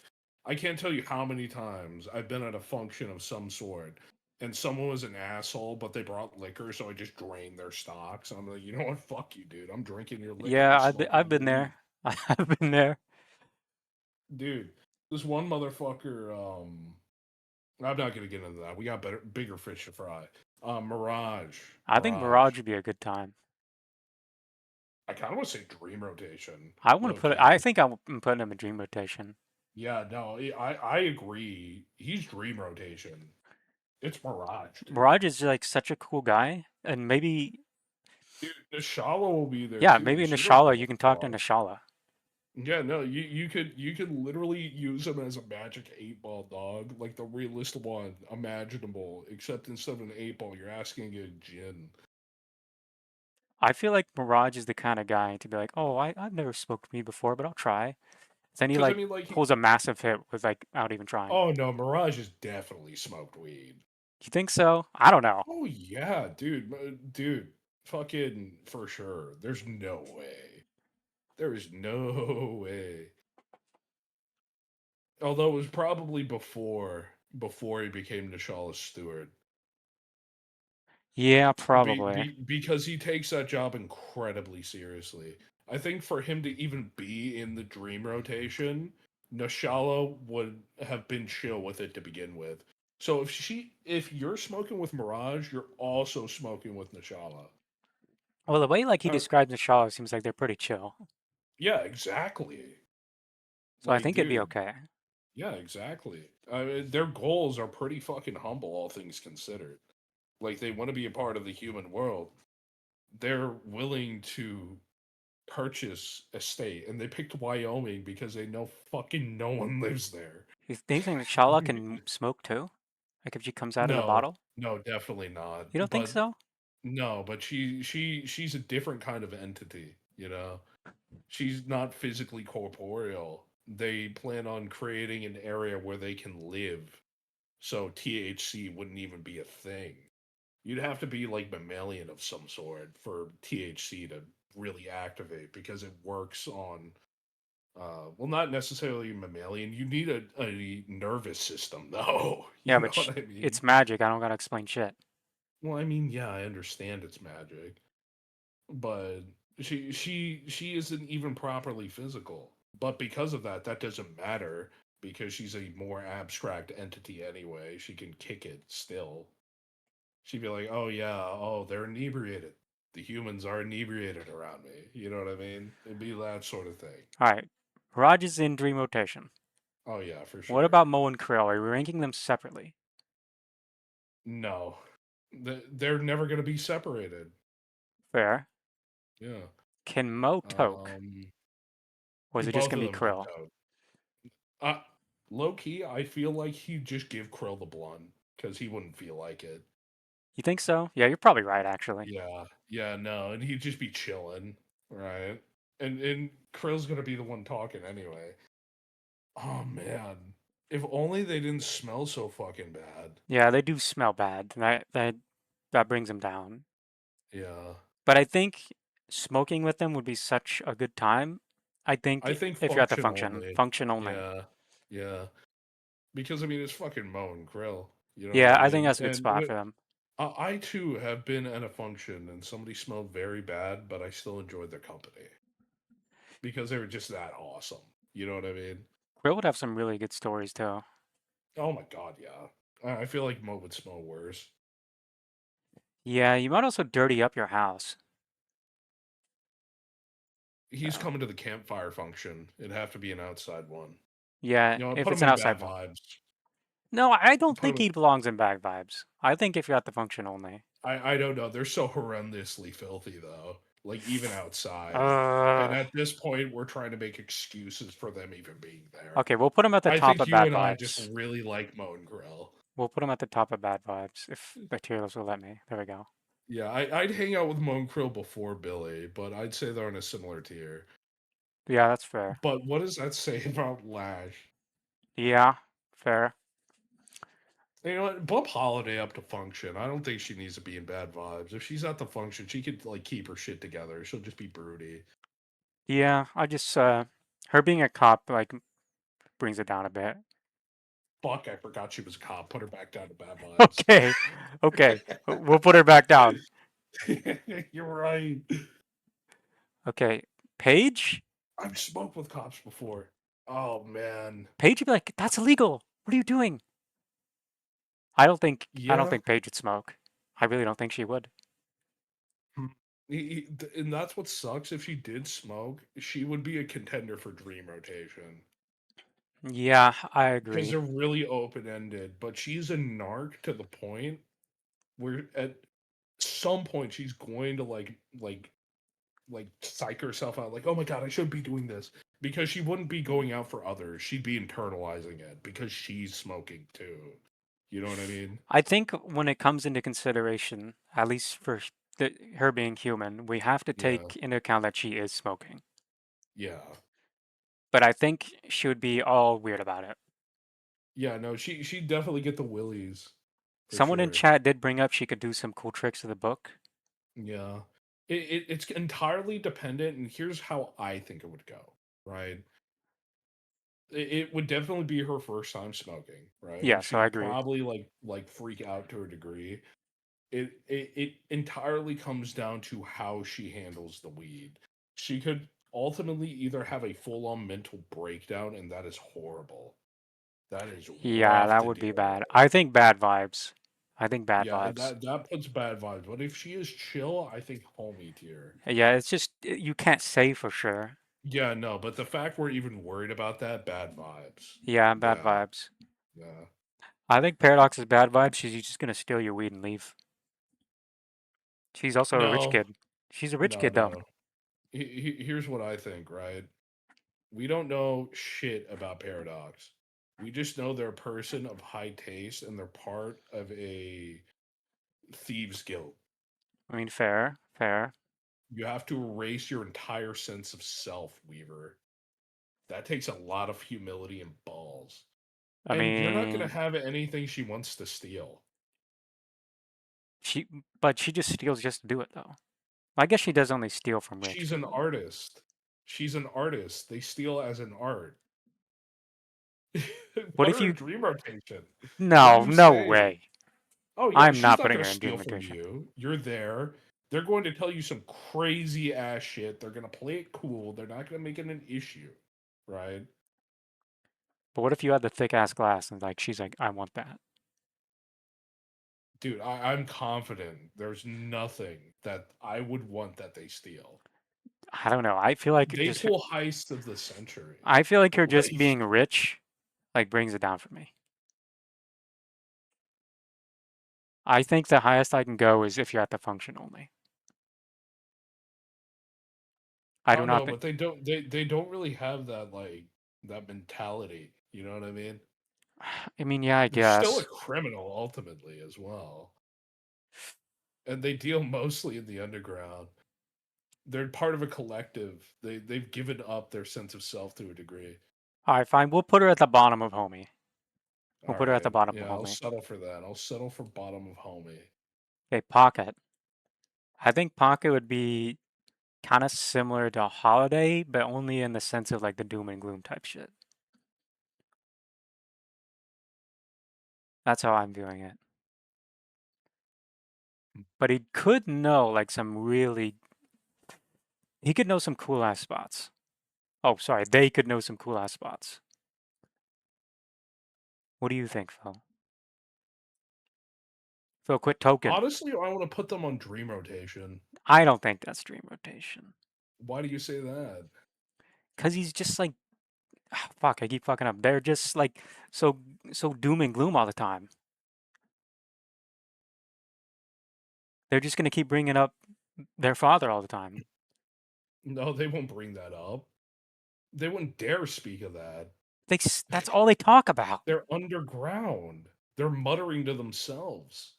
I can't tell you how many times I've been at a function of some sort and someone was an asshole, but they brought liquor, so I just drained their stocks. I'm like, you know what? Fuck you, dude. I'm drinking your liquor Yeah, and I've smoking your been weed. there. I've been there. Dude, this one motherfucker, I'm not gonna get into that. We got bigger fish to fry. Mirage. I think Mirage. Mirage would be a good time. I kinda wanna say dream rotation, I want to low put. I key. think I'm putting him in Dream Rotation. Yeah, no, I agree. He's dream rotation. It's Mirage, dude. Mirage is like such a cool guy, and maybe Dude, Nishala will be there yeah, too. maybe in She don't Nashala give a you can talk to fuck. Nashala. Yeah, no, you could literally use him as a magic 8 ball, dog, like the realest one imaginable. Except instead of an 8 ball, you're asking a gin. I feel like Mirage is the kind of guy to be like, oh, I've never smoked weed before, but I'll try. Then he Because I like mean, like, pulls a massive hit with like without even trying. oh no, Mirage has definitely smoked weed. You think so? I don't know. Oh yeah, dude, dude, fucking for sure. There's no way. There is no way. Although it was probably before he became Nishala's steward. Yeah, probably. Because he takes that job incredibly seriously. I think for him to even be in the dream rotation, Nashala would have been chill with it to begin with. So if you're smoking with Mirage, you're also smoking with Nashala. Well, the way like he Uh, describes Nashala seems like they're pretty chill. yeah, exactly. So I Like, think it'd be dude, okay. yeah, exactly. I mean, their goals are pretty fucking humble, all things considered. Like, they want to be a part of the human world. They're willing to purchase a state, and they picked Wyoming because they know fucking no one lives there. You think that Shala can smoke too? Like if she comes out of the No, bottle? no, definitely not. You don't think But so? no, but she's a different kind of entity, you know. She's not physically corporeal. They plan on creating an area where they can live, so THC wouldn't even be a thing. You'd have to be like mammalian of some sort for THC to really activate because it works on well, not necessarily mammalian. You need a nervous system though. Yeah, You know but what I mean? it's magic. I don't gotta explain shit. Well, I mean, yeah, I understand it's magic, but she isn't even properly physical. But because of that, that doesn't matter because she's a more abstract entity anyway. She can kick it still. She'd be like, "Oh yeah, oh they're inebriated. The humans are inebriated around me." You know what I mean? It'd be that sort of thing. Alright. Raj is in dream rotation. Oh yeah, for What sure. about Mo and Krill? Are we ranking them separately? No, they're never going to be separated. Fair. Yeah. Can Mo toke? Um, Or is it just both gonna of be them can Krill? tote. Uh, Low key, I feel like he'd just give Krill the blunt because he wouldn't feel like it. You think so? Yeah, you're probably right, actually. Yeah, yeah, no, and he'd just be chilling, right? And Krill's gonna be the one talking anyway. Oh man, if only they didn't smell so fucking bad. Yeah, they do smell bad. That brings them down. Yeah, But I think smoking with them would be such a good time. I I think think if you're at the function function, only. function only. Yeah, yeah, because I mean it's fucking Mo and Krill. You know what I Yeah, I think mean? that's a good And spot for them. I too have been at a function and somebody smelled very bad, but I still enjoyed their company because they were just that awesome. You know what I mean? Krill would have some really good stories too. Oh my god, yeah. I feel like Mo would smell worse. Yeah, you might also dirty up your house. He's Uh, coming to the campfire function. It'd have to be an outside one. yeah, You know, if put it's him an in outside bad one. vibes. No, I don't Put think him. he belongs in bad vibes. I think if you're at the function only. I don't know. They're so horrendously filthy though. Like even outside. And Uh, at this point, we're trying to make excuses for them even being there. okay, we'll put him at the I top think of you bad and I just vibes. really like Moan Grill. We'll put him at the top of bad vibes if Materials will let me. There we go. Yeah, I'd hang out with Moan Grill before Billy, but I'd say they're on a similar tier. Yeah, that's fair. But what does that say about Lash? Yeah, fair. You know what? Bump Holiday up to function. I don't think she needs to be in bad vibes. If she's at the function, she could like keep her shit together. She'll just be broody. Yeah, I just her being a cop like brings it down a bit. Fuck, I forgot she was a cop. Put her back down to bad vibes. Okay, okay, we'll put her back down. You're right. Okay, Paige. I've smoked with cops before. Oh man. Paige would be like, "That's illegal. What are you doing?" I don't Yeah. think Paige would smoke. I really don't think she would. Hmm. And that's what sucks. If she did smoke, she would be a contender for dream rotation Yeah, I because agree. they're really open ended. But she's a narc to the point where at some point she's going to like psych herself out. Like, oh my god, I shouldn't be doing this because she wouldn't be going out for others. She'd be internalizing it because she's smoking too. You know what I mean? I think when it comes into consideration, at least for her being human, we have to Yeah. take into account that she is smoking. Yeah. But I think she would be all weird about it. Yeah, no, she definitely get the willies for Someone in sure. chat did bring up she could do some cool tricks with the book. Yeah. It's entirely dependent, and here's how I think it would go, right? It would definitely be her first time smoking, right? Yeah, And so I she'd agree. probably like freak out to a degree. It entirely comes down to how she handles the weed. She could ultimately either have a full-on mental breakdown, and that is horrible. That is Yeah, rough that to would be deal bad. with. I think bad vibes. I think bad Yeah, vibes. that puts bad vibes. But if she is chill, I think homie tier. Yeah, it's just you can't say for sure. Yeah, no, but the fact we're even worried about that, bad vibes. Yeah, bad Yeah, vibes. yeah. I think Paradox is bad vibes. She's just gonna steal your weed and leave. She's also a rich No, kid. She's a rich no, kid though. no. Here's what I think, right? We don't know shit about Paradox. We just know they're a person of high taste and they're part of a thieves guild. I mean, fair, fair. You have to erase your entire sense of self, Weaver. That takes a lot of humility and balls. I And you're not going to mean, have anything she wants to steal. she, but she just steals just to do it, though. I guess she does only steal from rich She's an people. artist. She's an artist. They steal as an art. What Put if her in you? dream rotation. What do No, you no say? way. Oh yeah, I'm she's not not putting gonna her in steal doom from rotation. you. You're there. They're going to tell you some crazy ass shit. They're gonna play it cool. They're not gonna make it an issue, right? But what if you had the thick ass glass and like she's like, I want that. Dude, I'm confident there's nothing that I would want that they steal. I don't know. I feel like it They just. pull heist of the century. I feel like her just Like, being rich, like brings it down for me. I think the highest I can go is if you're at the function only. I I do don't not know, think. but they don't really have that like that mentality. You know what I mean? I mean, yeah, I They're still a guess. criminal ultimately as well. And they deal mostly in the underground. They're part of a collective. They've given up their sense of self to a degree. All right, fine. We'll put her at the bottom of homie. We'll All put her at the right. bottom of Yeah, I'll homie. settle for that. I'll settle for bottom of homie. Okay, Pocket. I think Pocket would be kind of similar to Holiday, but only in the sense of like the doom and gloom type shit. That's how I'm viewing it. But he could know like some really. He could know some cool ass spots. Oh, sorry. They could know some cool ass spots. What do you think, Phil? Phil, quit token. Honestly, I want to put them on dream rotation. I don't think that's dream rotation. Why do you say that? Cause he's just like, ah, fuck. I keep fucking up. They're just like so so doom and gloom all the time. They're just gonna keep bringing up their father all the time. No, they won't bring that up. They wouldn't dare speak of that. That's all they talk about. They're underground. They're muttering to themselves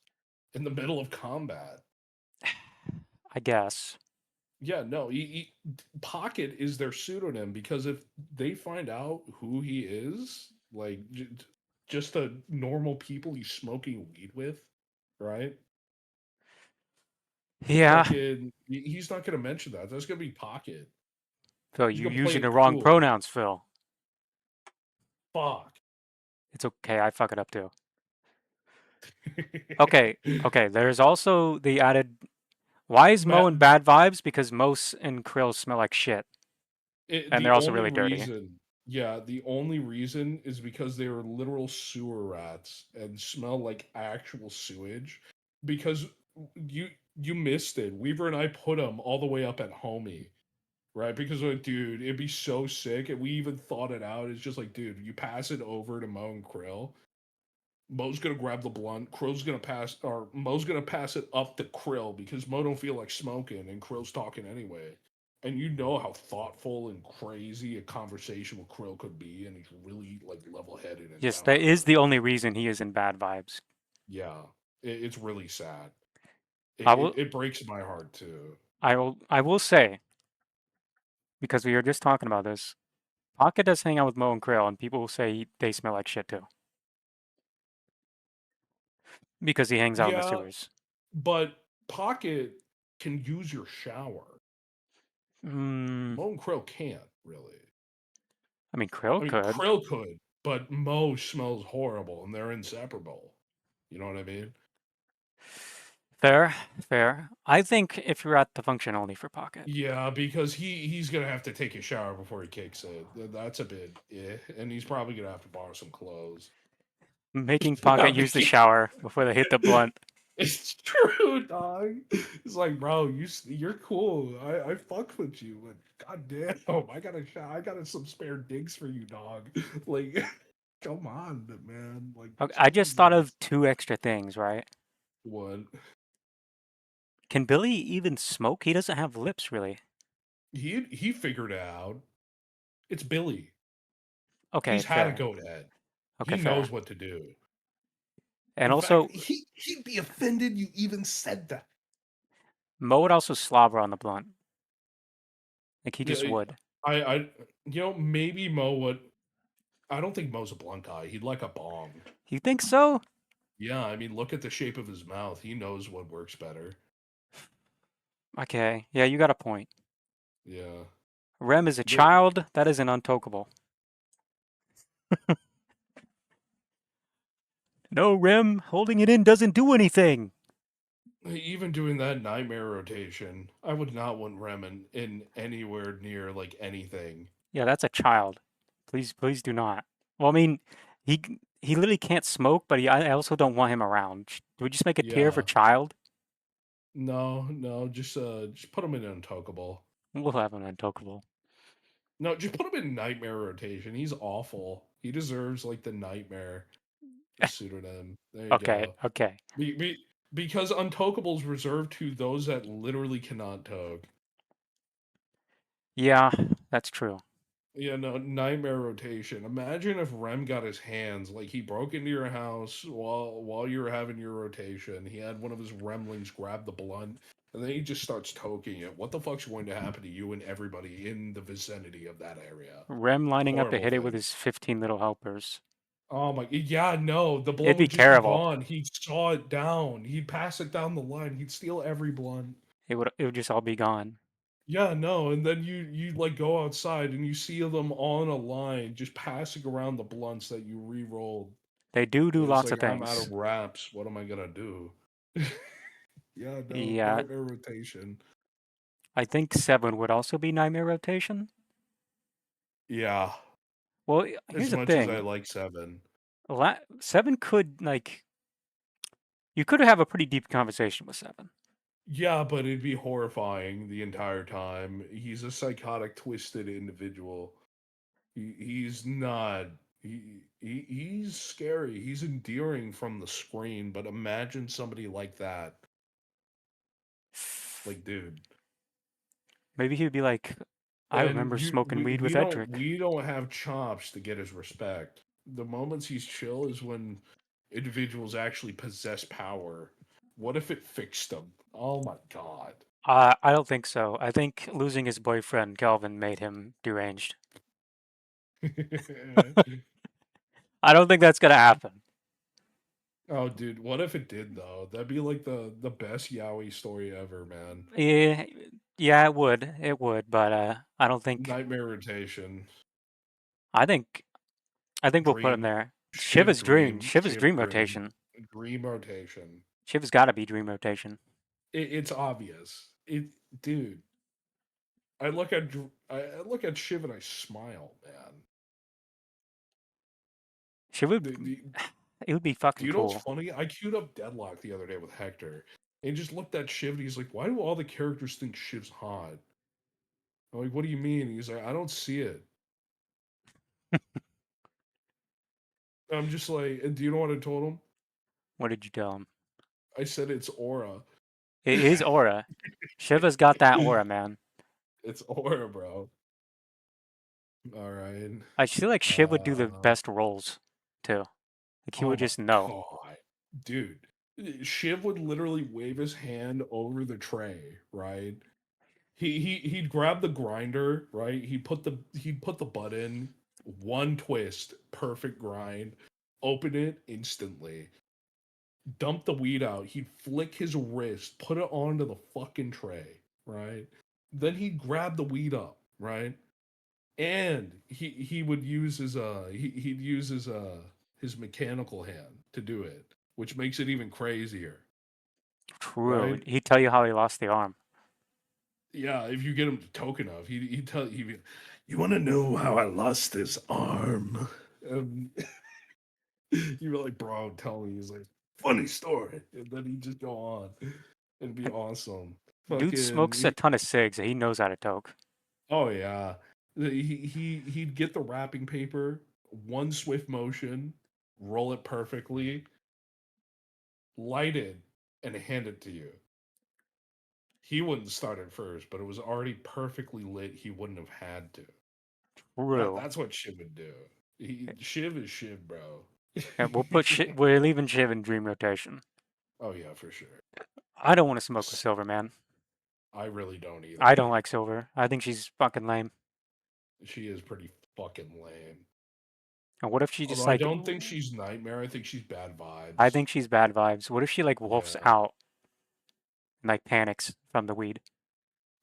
in the middle of combat. I guess. Yeah, no, Pocket is their pseudonym because if they find out who he is, like just a normal people he's smoking weed with, right? Yeah. Fucking, he's not gonna mention that. That's gonna be Pocket. Phil, He's you gonna play using it the wrong cool. pronouns, Phil. Fuck. It's okay. I fuck it up too. Okay. Okay. There's also the added. Why is Mo Matt, in bad vibes? Because Mo and Krill smell like shit, and the they're also only really dirty. reason, yeah, the only reason is because they were literal sewer rats and smell like actual sewage. Because you you missed it. Weaver and I put them all the way up at homie, right? Because like, dude, it'd be so sick, and we even thought it out. It's just like, dude, you pass it over to Mo and Krill. Mo's gonna grab the blunt. Krill's gonna pass, or Mo's gonna pass it up to Krill because Mo don't feel like smoking, and Krill's talking anyway. And you know how thoughtful and crazy a conversation with Krill could be, and he's really like level-headed and Yes, down that to is earth. the only reason he is in bad vibes. Yeah, it's really sad. It, I it will. it breaks my heart too. I will. I will say because we were just talking about this. Pocket does hang out with Mo and Krill, and people will say they smell like shit too because he hangs out in the Yeah, sewers. but Pocket can use your shower. Hmm. Mo and Krill can't really. I mean, I Krill mean, could. Krill could, but Mo smells horrible, and they're inseparable. You know what I mean? Fair, fair. I think if you're at the function only for Pocket, Yeah, because he's gonna have to take a shower before he kicks it. That's a bit, and he's probably gonna have to borrow some clothes. making Yeah, Pocket use the shower before they hit the blunt. it's true, dog. It's like, bro, you're cool. I fuck with you, but goddamn, I got a shower. I got some spare digs for you, dog. Like, come on, man. Like, Okay, I just thought Jesus. of two extra things, right? What? Can Billy even smoke? He doesn't have lips, really. He figured it out. It's Billy. Okay, He's had a fair. goat head. Okay, He fair. knows what to do. And In fact, also, he'd be offended you even said that. Mo would also slobber on the blunt. Like he just Yeah, would. I maybe Mo would. I don't think Mo's a blunt guy. He'd like a bong. You think so? Yeah, I mean, look at the shape of his mouth. He knows what works better. Okay. Yeah, you got a point. Yeah. Rem is a The child. That is an untokable. No, Rem, holding it in doesn't do anything. Even doing that nightmare rotation, I would not want Remen in anywhere near like anything. Yeah, that's a child. Please, please do not. Well, I mean, he literally can't smoke, but I also don't want him around. Do we just make a tier for Yeah. child? No, no, just put him in untokable. We'll have an untokable. No, just put him in nightmare rotation. He's awful. He deserves like the nightmare pseudonym. There you Okay, go. okay. Because untokable is reserved to those that literally cannot toke. Yeah, that's true. Yeah, no, nightmare rotation. Imagine if Rem got his hands, like he broke into your house while you were having your rotation. He had one of his Remlings grab the blunt, and then he just starts toking it. What the fuck's going to happen to you and everybody in the vicinity of that area? Rem lining up to Horrible hit it with things. his 15 little helpers. Oh my, yeah, no, the It'd blunt be would just be terrible. gone. He'd saw it down. He'd pass it down the line. He'd steal every blunt. It would just all be gone. Yeah, no, and then you like go outside and you see them on a line just passing around the blunts that you re-rolled. They do It's lots like of I'm out of things. wraps. What am I gonna do? Yeah, no, Yeah, nightmare rotation. I think 7 would also be nightmare rotation. Yeah, Well, as here's the much as I thing. like seven. 7 could like you could have a pretty deep conversation with 7. Yeah, but it'd be horrifying the entire time. He's a psychotic, twisted individual. He's not. He's scary. He's endearing from the screen, but imagine somebody like that. Like, dude. Maybe he would be like, I And remember you smoking weed with we don't Edric. we don't have chops to get his respect. The moments he's chill is when individuals actually possess power. What if it fixed them? Oh my god. I don't think so. I think losing his boyfriend, Kelvin, made him deranged. I don't think that's gonna happen. Oh dude, what if it did though? That'd be like the best yaoi story ever, man. Yeah, yeah, it would. It would, but I don't think. Nightmare rotation. I think. I think we'll put him Dream. there. Shiv dream. Shiva's Shiv dream dream. rotation. Dream rotation. Shiva's got to be dream rotation. It's obvious. Dude. I look at Shiv and I smile, man. Shiva, Do, do, it would be do fucking you know what's cool. funny? I queued up Deadlock the other day with Hector, and he just looked at Shiv and he's like, "Why do all the characters think Shiv's hot?" I'm like, "What do you mean?" He's like, "I don't see it." I'm just like, and do you know what I told him? What did you tell him? I said it's aura. It is aura. Shiva's got that aura, man. It's aura, bro. All right. I feel like Shiv would do the Uh, best roles, too. Like he oh would my just know. god, dude. Shiv would literally wave his hand over the tray, right? He'd grab the grinder, right? He'd put the butt in, one twist, perfect grind, open it instantly, dump the weed out. He'd flick his wrist, put it onto the fucking tray, right? Then he'd grab the weed up, right? And he would use he'd use his mechanical hand to do it, which makes it even crazier, True. right? He'd tell you how he lost the arm. Yeah, if you get him to talk enough, he'd tell you, you want to know how I lost this arm? And you're like, bro, tell me. He's like, funny story. And then he'd just go on. It'd be awesome. Dude Fucking, smokes a ton of cigs. He knows how to toke. oh yeah. He'd get the wrapping paper, one swift motion, roll it perfectly, light it, and hand it to you. He wouldn't start it first, but it was already perfectly lit. He wouldn't have had to. True. That's what Shiv would do. Shiv is Shiv, bro. Yeah, we're leaving Shiv in dream rotation. Oh yeah, for sure. I don't want to smoke with S- Silver, man. I really don't I either. don't like Silver. I think she's fucking lame. She is pretty fucking lame. And what if she just Although I like don't think she's Nightmare. I think she's bad I vibes. think she's bad vibes. What if she like wolfs Yeah. out and like panics from the weed?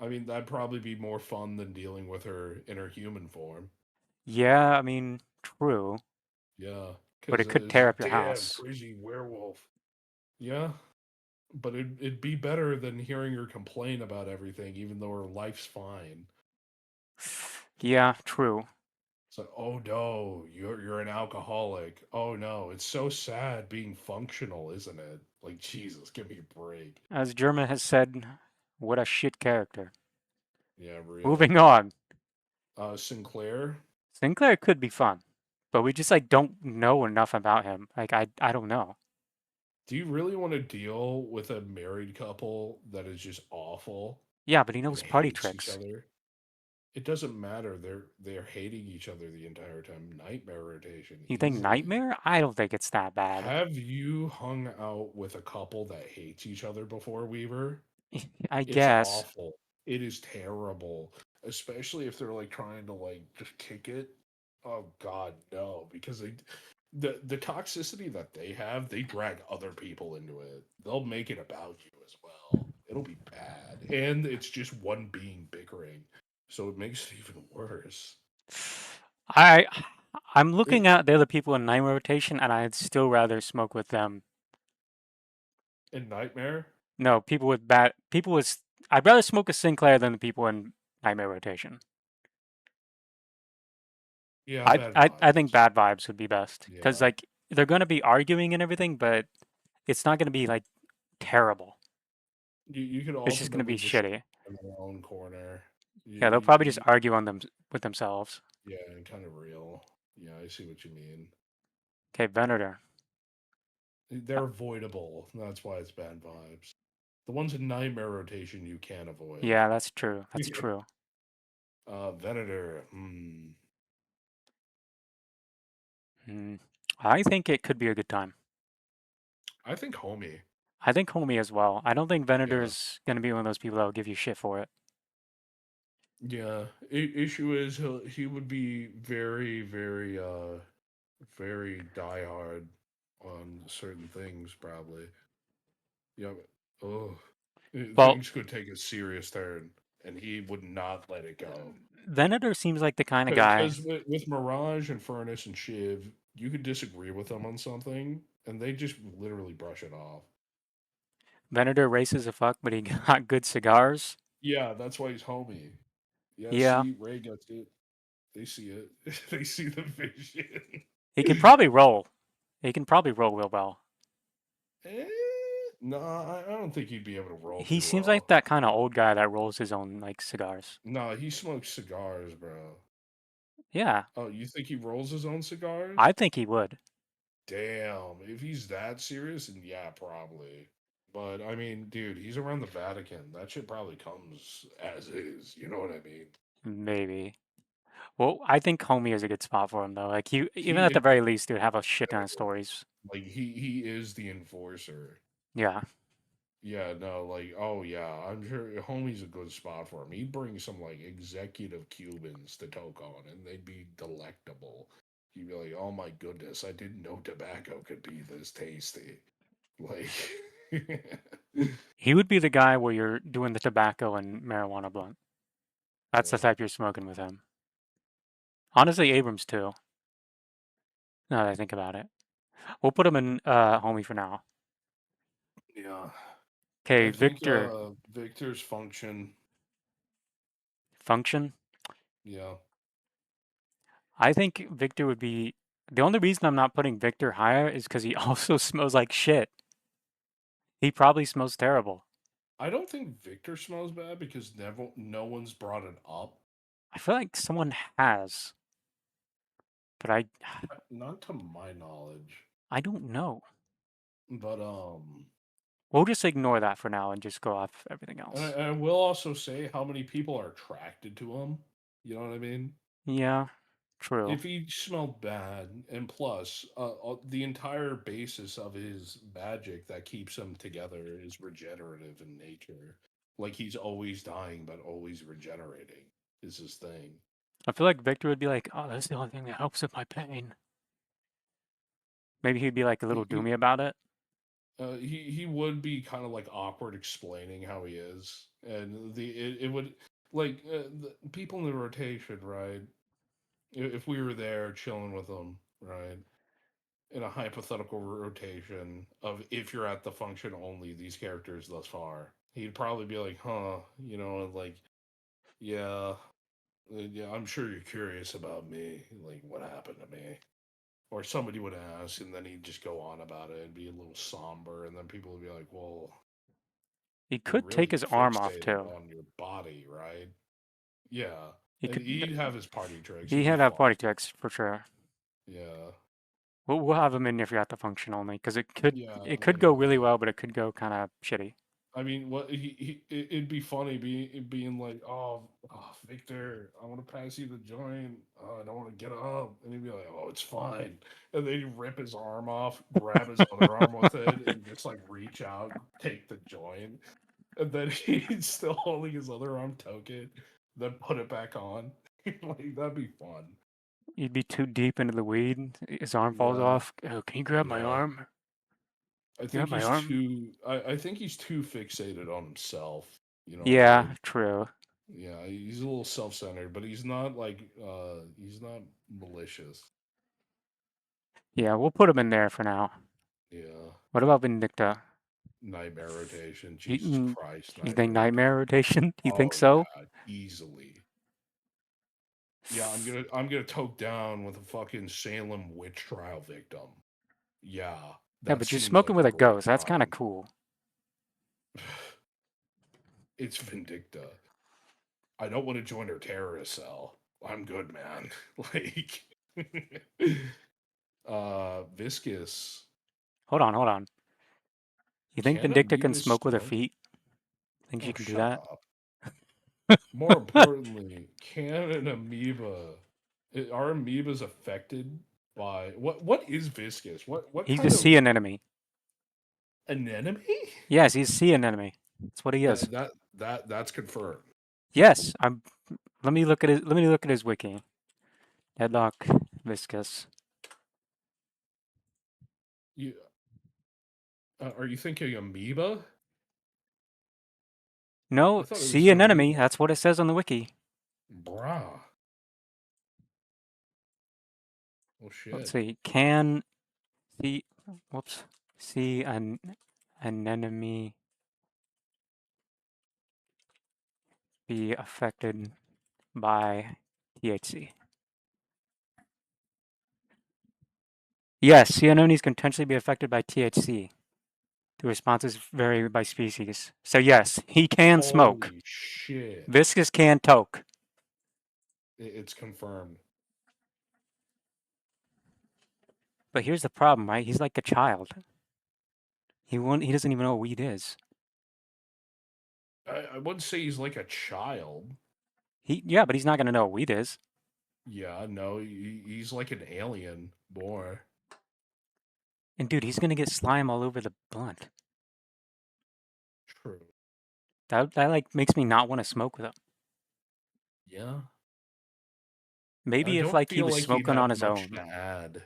I mean, that'd probably be more fun than dealing with her in her human form. Yeah, I mean, true. Yeah. But Because it could it's tear like, up your damn, house. crazy werewolf. Yeah. But it'd be better than hearing her complain about everything, even though her life's fine. Yeah, true. It's like, oh no, you're an alcoholic. Oh no, it's so sad being functional, isn't it? Like Jesus, give me a break. As Germa has said, what a shit character. Yeah, real. Moving on. Sinclair. Sinclair could be fun, but we just like don't know enough about him. Like I don't know. Do you really want to deal with a married couple that is just awful Yeah, but he and knows party hates each tricks. other? It doesn't matter. They're hating each other the entire time. Nightmare rotation, You think easily. Nightmare? I don't think it's that bad. Have you hung out with a couple that hates each other before, Weaver? I It's guess. awful. It is terrible, especially if they're like trying to like just kick it. Oh God, no! Because the toxicity that they have, they drag other people into it. They'll make it about you as well. It'll be bad, and it's just one being bickering, so it makes it even worse. I I'm looking It, at the other people in Nightmare rotation, and I'd still rather smoke with them. in Nightmare, No, people with bad people with. I'd rather smoke with Sinclair than the people in Nightmare rotation. yeah, I bad I I think vibes. bad vibes would be best because Yeah, like they're gonna be arguing and everything, but it's not gonna be like terrible. you could It's just gonna be ultimately just shitty. in their own corner. Yeah, they'll probably just You argue on them with themselves. yeah, and kind of real. Yeah, I see what you mean. Okay, Venator. They're avoidable. That's why it's bad vibes. The ones in nightmare rotation you can avoid. Yeah, that's true. That's true. Venator. Hmm. Mm. I think it could be a good time. I think Homie. I think Homie as well. I don't think Venator Yeah. is gonna be one of those people that will give you shit for it. Yeah. Issue is he would be very, very, very diehard on certain things, probably. Yeah. Oh, Well, things could take a serious turn, and he would not let it go. Venator seems like the kind of guy. Because with Mirage and Furnace and Shiv, you could disagree with them on something, and they just literally brush it off. Venator races a fuck, but he got good cigars. Yeah, that's why he's homie. Yeah, Yeah, see, Ray gets it. They see it. They see the vision. he can probably roll. He can probably roll real well. eh, no, I don't think he'd be able to roll He too seems like well. that kind of old guy that rolls his own like cigars. No, he smokes cigars, bro. Yeah, Oh, you think he rolls his own cigars? I think he would. Damn, if he's that serious, then yeah, probably. But I mean, dude, he's around the Vatican. That shit probably comes as is. You know what I mean? Maybe. Well, I think Homie is a good spot for him though. Like he, even He at the is very least, dude, have a shit ton of exactly. stories. Like he is the enforcer. Yeah, Yeah, no, like oh yeah, I'm sure homie's a good spot for him. He'd bring some like executive Cubans to toke on, and they'd be delectable. You'd be like, oh my goodness, I didn't know tobacco could be this tasty. Like, he would be the guy where you're doing the tobacco and marijuana blunt. That's the yeah, type you're smoking with him. Honestly, Abrams too. Now that I think about it, we'll put him in Homie for now. yeah. Okay, I think Victor Victor's function, function. yeah. I think Victor would be the only reason I'm not putting Victor higher is because he also smells like shit. He probably smells terrible. I don't think Victor smells bad because never no one's brought it up. I feel like someone has, but I Not to my knowledge. I don't know. But We'll just ignore that for now and just go off everything And else. I will also say how many people are attracted to him. You know what I mean? Yeah, true. If he smelled bad, and plus, the entire basis of his magic that keeps him together is regenerative in nature. Like he's always dying, but always regenerating is his thing. I feel like Victor would be like, "Oh, that's the only thing that helps with my pain." Maybe he'd be like a little He, he, doomy about it. he would be kind of like awkward explaining how he is, and it would like the people in the rotation, right? If we were there chilling with them, right? In a hypothetical rotation of if you're at the function only these characters thus far, he'd probably be like, huh, like, yeah, yeah, I'm sure you're curious about me, like what happened to me. Or somebody would ask, and then he'd just go on about it and be a little somber, and then people would be like, well, He you're could take really his arm off fixated too. on your body, right? Yeah. He And could. he'd have his party tricks. He It'd be had have fun. party tricks for sure. Yeah. We'll have him in if you're at the function only, because Yeah, it could go really literally. well, but it could go kind of shitty. I mean, what it'd be funny being like, oh, Victor, I want to pass you the joint. I don't want to get up, and he'd be like, oh, it's fine, and then he'd rip his arm off, grab his other arm with it, and just like reach out, take the joint, and then he's still holding his other arm, token, then put it back on. Like that'd be fun. You'd be too deep into the weed. His arm falls Yeah, off. Oh, can you grab my yeah. arm? I You think have my he's arm? too. I think he's too fixated on himself. You know what I Yeah, mean? true. Yeah, he's a little self-centered, but he's not like he's not malicious. Yeah, we'll put him in there for now. Yeah. What about Vindicta? Nightmare rotation. Jesus You, Christ, you think nightmare nightmare rotation. rotation? You think Oh so? yeah, easily. Yeah, I'm gonna toke down with a fucking Salem witch trial victim. Yeah, Yeah, that but you're seems smoking like a with a great ghost. That's kind of time. cool. It's Vindicta. I don't want to join her terrorist cell. I'm good, man. Like Viscous. Hold on, hold on. You think Can Vindicta can amoebas smoke with her smoke? feet? Think she Oh, can do shut that? up. More importantly, can an amoeba are amoebas affected by what is viscous? What He's a kind sea of anemone. anemone? Yes, he's a sea anemone. That's what he is. That's confirmed. Yes, I'm. Let me look at his. Let me look at his wiki. Deadlock viscous. You are you thinking amoeba? I No, thought it was sea anemone. amoeba. That's what it says on the wiki. Bruh. Well Let's shit. see. Can sea. Whoops. Sea anemone be affected by THC? Yes, sea anemones can potentially be affected by THC. The responses vary by species. So yes, he can smoke. Holy shit. Viscous can toke. It's confirmed. But here's the problem, right? He's like a child. He doesn't even know what weed is. I wouldn't say he's like a child. Yeah, but he's not gonna know what weed is. Yeah, no, he's like an alien more. And dude, he's gonna get slime all over the blunt. True. That like makes me not want to smoke with him. Yeah. I Maybe if don't like he feel was like he'd smoking on have his much to own. add.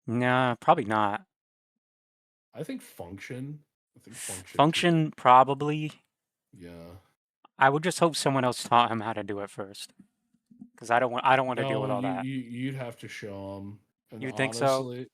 Nah, probably not. I think function. I think function too. Function probably. Yeah. I would just hope someone else taught him how to do it first, because I don't want to deal No, with all that. you'd have to show him. And You think so? honestly,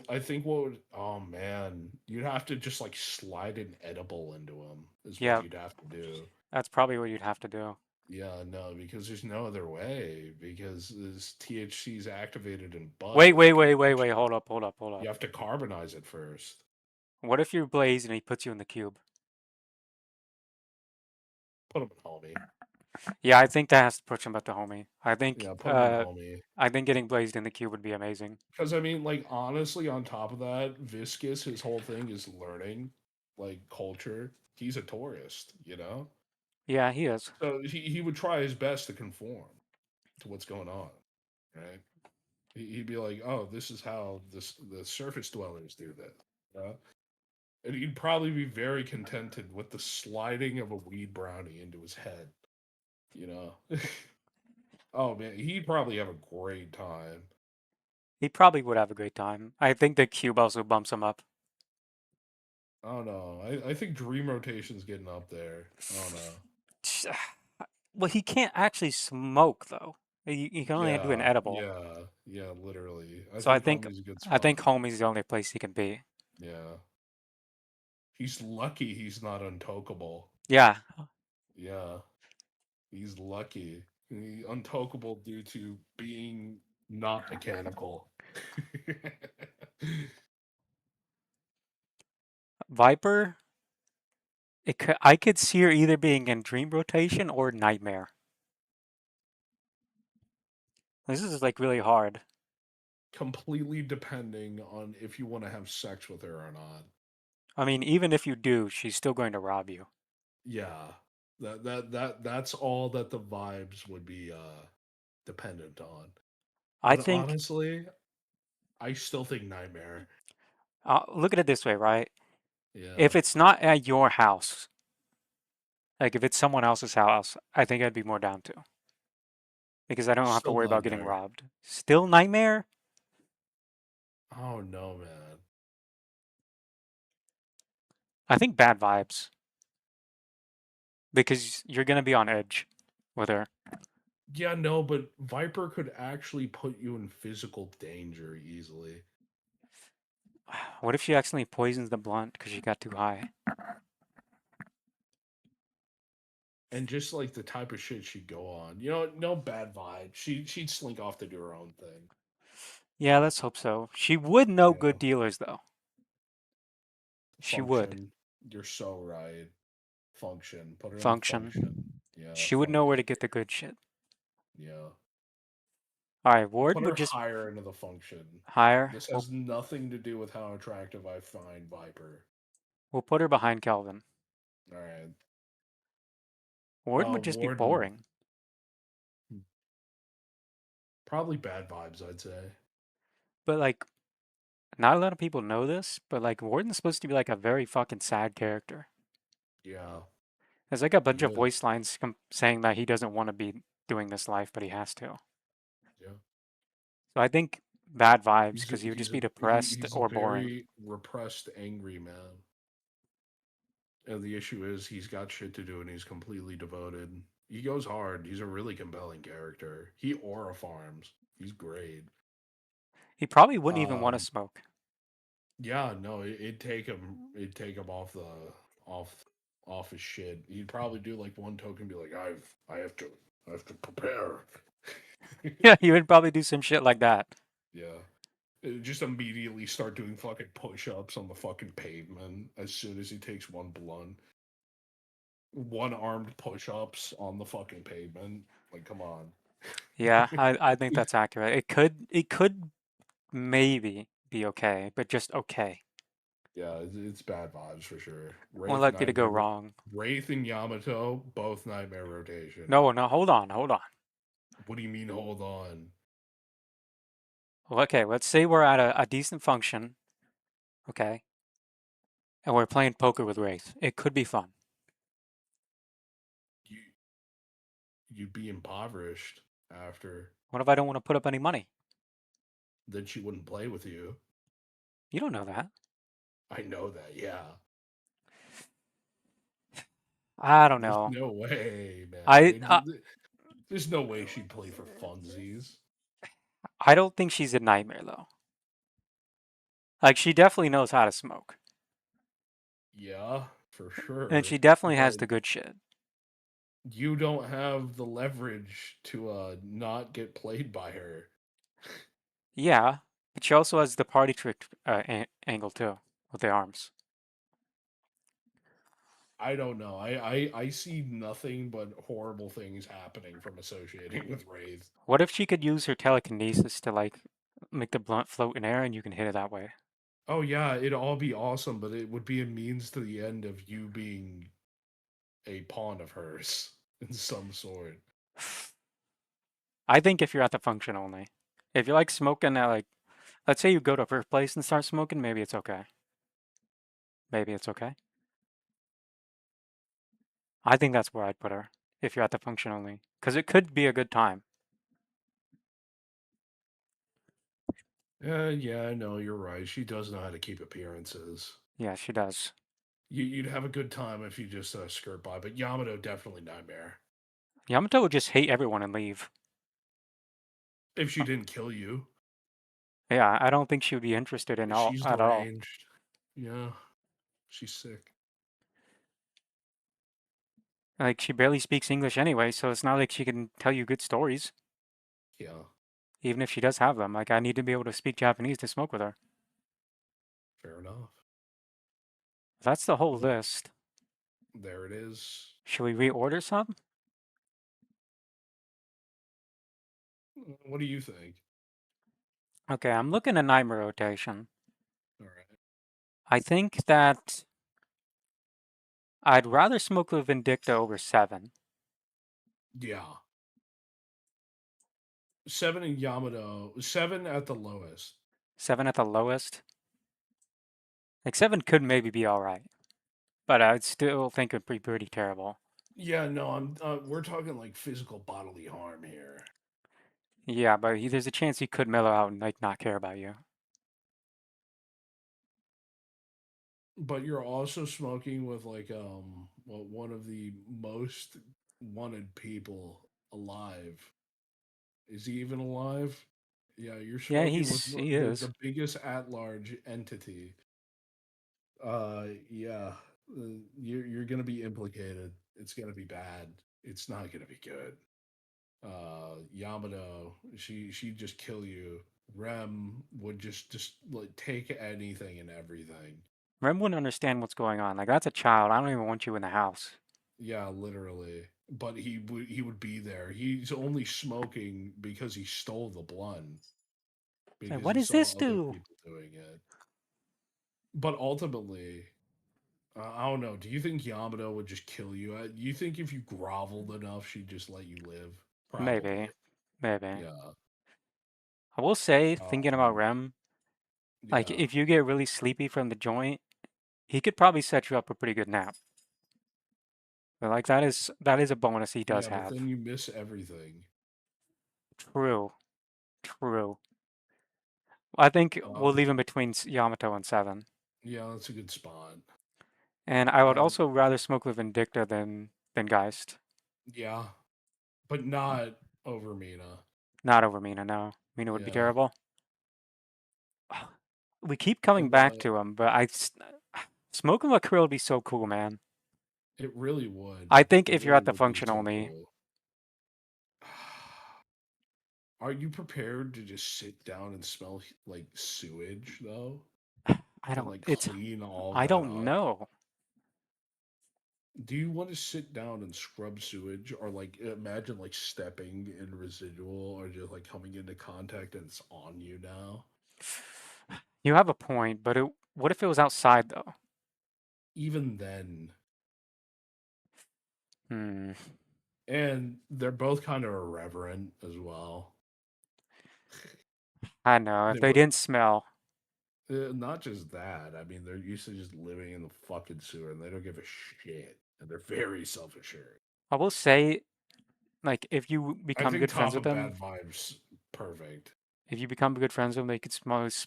I think what would oh man, you'd have to just like slide an edible into him is what Yeah, you'd have to do. that's probably what you'd have to do. Yeah, no, because there's no other way. Because this THC is activated in bud Wait, wait, like an wait, wait, wait. addiction. Hold up, hold up, hold You up. have to carbonize it first. What if you're Blaze and he puts you in the cube? Put them in, homie. Yeah, I think that has to push him up to homie. Yeah, put him on homie. I think getting blazed in the queue would be amazing. Because I mean, like honestly, on top of that, Viscous, his whole thing is learning, like culture. He's a tourist, you know. Yeah, he is. So he would try his best to conform to what's going on, right? He'd be like, "Oh, this is how the surface dwellers do this," you know? And he'd probably be very contented with the sliding of a weed brownie into his head, you know. Oh man, he'd probably have a great time. He probably would have a great time. I think the cube also bumps him up. I don't know. I think Dream Rotation's getting up there. I don't know. Well, he can't actually smoke though. He can only do an Yeah, edible. yeah, yeah, literally. I So think Homie's a good I think spot. homie's the only place he can be. Yeah. He's lucky he's not untokable. Yeah, Yeah. He's lucky. Untokable due to being not mechanical. Viper. I could see her either being in dream rotation or nightmare. This is like really hard. Completely depending on if you want to have sex with her or not. I mean, even if you do, she's still going to rob you. Yeah. That's all that the vibes would be dependent on. I But think, honestly, I still think Nightmare. look at it this way, right? Yeah. If it's not at your house, like if it's someone else's house, I think I'd be more down to because I don't have to Still worry about getting Nightmare. robbed. Still nightmare? Oh no, man. I think bad vibes because you're gonna be on edge with her. Yeah, no, but Viper could actually put you in physical danger easily. What if she accidentally poisons the blunt because she got too high? And just like the type of shit she'd go on. You know, no bad vibe. She'd slink off to do her own thing. Yeah, let's hope so. She would know Yeah. good dealers though. She would Function. You're so right. Function. Put her in the function. function. Yeah, She would know where to function. get the good shit. Yeah. All right, Ward Put would her just higher into the function. hire. This has nothing to do with how attractive I find Viper. We'll put her behind Kelvin. All right. Ward would just be Warden. boring. Probably bad vibes, I'd say. But like, not a lot of people know this, but like, Warden's supposed to be like a very fucking sad character. Yeah, There's like a bunch he of is. voice lines saying that he doesn't want to be doing this life, but he has to. Yeah. So I think bad vibes because he would just He's be a depressed he's a or boring. very repressed, angry man. And the issue is he's got shit to do and he's completely devoted. He goes hard. He's a really compelling character. He aura farms. He's great. He probably wouldn't even want to Um, smoke. yeah, no, it'd take him off off his shit. He'd probably do like one token and be like, I have to prepare. Yeah, he would probably do some shit like that. Yeah. Just immediately start doing fucking push-ups on the fucking pavement as soon as he takes one blunt. One armed push-ups on the fucking pavement. Like, come on. Yeah, I think that's accurate. It could maybe be okay, but just okay. Yeah, it's bad vibes for sure. More Wraith likely to go Nightmare, wrong. Wraith and Yamato, both Nightmare rotation. No, no, hold on, hold on. What do you mean? Hold on. Well, okay, let's say we're at a decent function, okay, and we're playing poker with Wraith. It could be fun. You you'd be impoverished after. What if I don't want to put up any money? Then she wouldn't play with you. You don't know that. I know that. Yeah. I don't There's know. no way, man. I uh, There's no way she'd play for funsies. I don't think she's a nightmare though. Like she definitely knows how to smoke, Yeah, for and she sure. definitely has But the good shit. you don't have the leverage to not get played by her. Yeah, but she also has the party trick angle too with the arms. I don't know. I see nothing but horrible things happening from associating with Wraith. What if she could use her telekinesis to like make the blunt float in air and you can hit it that way? Oh yeah, it'd all be awesome, but it would be a means to the end of you being a pawn of hers in some sort. I think if you're at the function only. If you like smoking at like, let's say you go to her place and start smoking, maybe it's okay. Maybe it's okay. I think that's where I'd put her if you're at the function only, because it could be a good time. Yeah, I know you're right. She does know how to keep appearances. Yeah, she does. You'd have a good time if you just skirt by, but Yamato definitely nightmare. Yamato would just hate everyone and leave. If she didn't kill you, Yeah, I don't think she would be interested in all she's at all. deranged. Yeah, she's sick. Like she barely speaks English anyway, so it's not like she can tell you good stories, Yeah, even if she does have them. Like I need to be able to speak Japanese to smoke with her. fair enough. That's the whole Well, list. there it is. Should we reorder some? What do you think? Okay, I'm looking at Nightmare rotation. All right. I think that I'd rather smoke with Vindicta over 7. Yeah. Seven in Yamato. Seven at the lowest. 7 at the lowest. Like 7 could maybe be alright, but I'd still think it'd be pretty terrible. Yeah, no, I'm. We're talking like physical bodily harm here. Yeah, but there's a chance he could mellow out and like not care about you. But you're also smoking with like well, one of the most wanted people alive. Is he even alive? Yeah, you're Yeah, smoking with he the is. biggest at large entity. Yeah, you're gonna be implicated. It's gonna be bad. It's not gonna be good. Yamato, she'd just kill you. Rem would just like take anything and everything. Rem wouldn't understand what's going on. Like that's a child. I don't even want you in the house. Yeah, literally. But he would be there. He's only smoking because he stole the blunt It's like, because what he does saw this other do? people doing it. But ultimately, I don't know. Do you think Yamato would just kill you? You think if you groveled enough, she'd just let you live? Maybe, Probably. maybe. Yeah. I will say, thinking about Um. Rem, like Yeah. if you get really sleepy from the joint, he could probably set you up a pretty good nap. But like that is a bonus he does Yeah. But have. then you miss everything. True, true. I think we'll Um. leave him between Yamato and 7. Yeah, that's a good spot. And I would Um. also rather smoke with Vindicta than Geist. Yeah, but not over Mina. Not over Mina, no. Mina would be Yeah. terrible. We keep coming And back to him, but smoking with Krill would be so cool, man. it really would. I think It if you're really at the would be function so only, cool. Are you prepared to just sit down and smell like sewage though? I And don't. like It's. clean all of I that don't up? know. Do you want to sit down and scrub sewage or like imagine like stepping in residual or just like coming into contact and it's on you now? You have a point, but what if it was outside though? Even then, Hmm. and they're both kind of irreverent as well. I know. If They they would didn't smell, not just that. I mean, they're used to just living in the fucking sewer and they don't give a shit. And they're very self assured. I will say, like, if you I become think good friends top with of them, bad vibes, perfect. if you become good friends with them, they could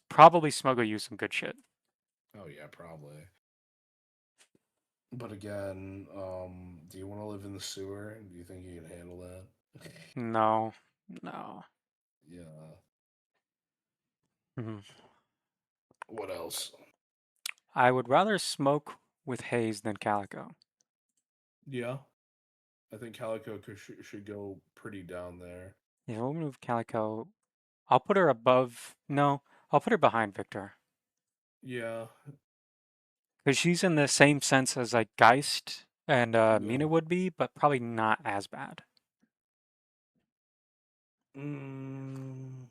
probably smuggle you some good shit. Oh yeah, probably. But again, do you want to live in the sewer? Do you think you can handle that? No, no. Yeah. Mhm. What else? I would rather smoke with Haze than Calico. Yeah, I think Calico should go pretty down there. If we'll move Calico, I'll put her above. No, I'll put her behind Victor. Yeah, Because she's in the same sense as like Geist. And Yeah. Mina would be, but probably not as bad. Mm,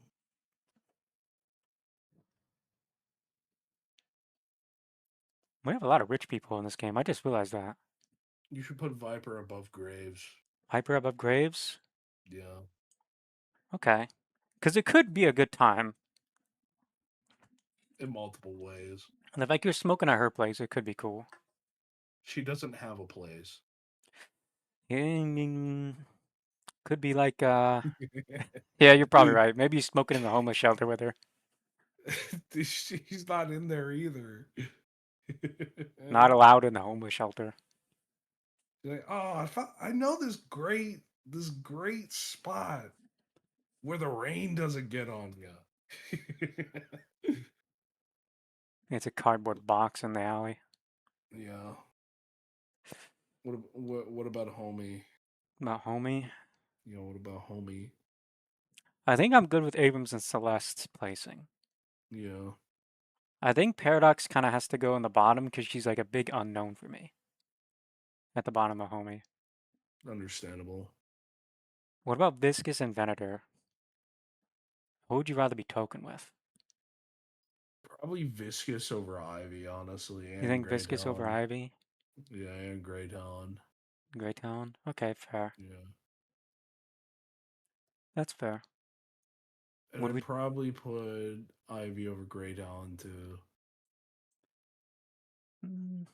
We have a lot of rich people in this game. I just realized that. you should put Viper above Graves. Hyper above Graves? Yeah, Okay. Because it could be a good time. in multiple ways. And if like you're smoking at her place, it could be cool. She doesn't have a place. Yeah, I mean, could be like, yeah, you're probably right. Maybe you're smoking in the homeless shelter with her. She's not in there either. Not allowed in the homeless shelter. Like, oh, I know this great spot where the rain doesn't get on you. It's a cardboard box in the alley. Yeah. What about homie? About homie. What about homie? I think I'm good with Abrams and Celeste's placing. Yeah, I think Paradox kind of has to go in the bottom because she's like a big unknown for me at the bottom of homie. understandable. What about Viscous and Venator? Who would you rather be token with? Probably Viscous over Ivy, honestly, You and think Grey Viscous over Talon. Ivy? Yeah, and Grey Talon. Grey Talon? Okay, fair. Yeah. That's fair. And Would I'd we? probably put Ivy over Grey Talon too. Mm,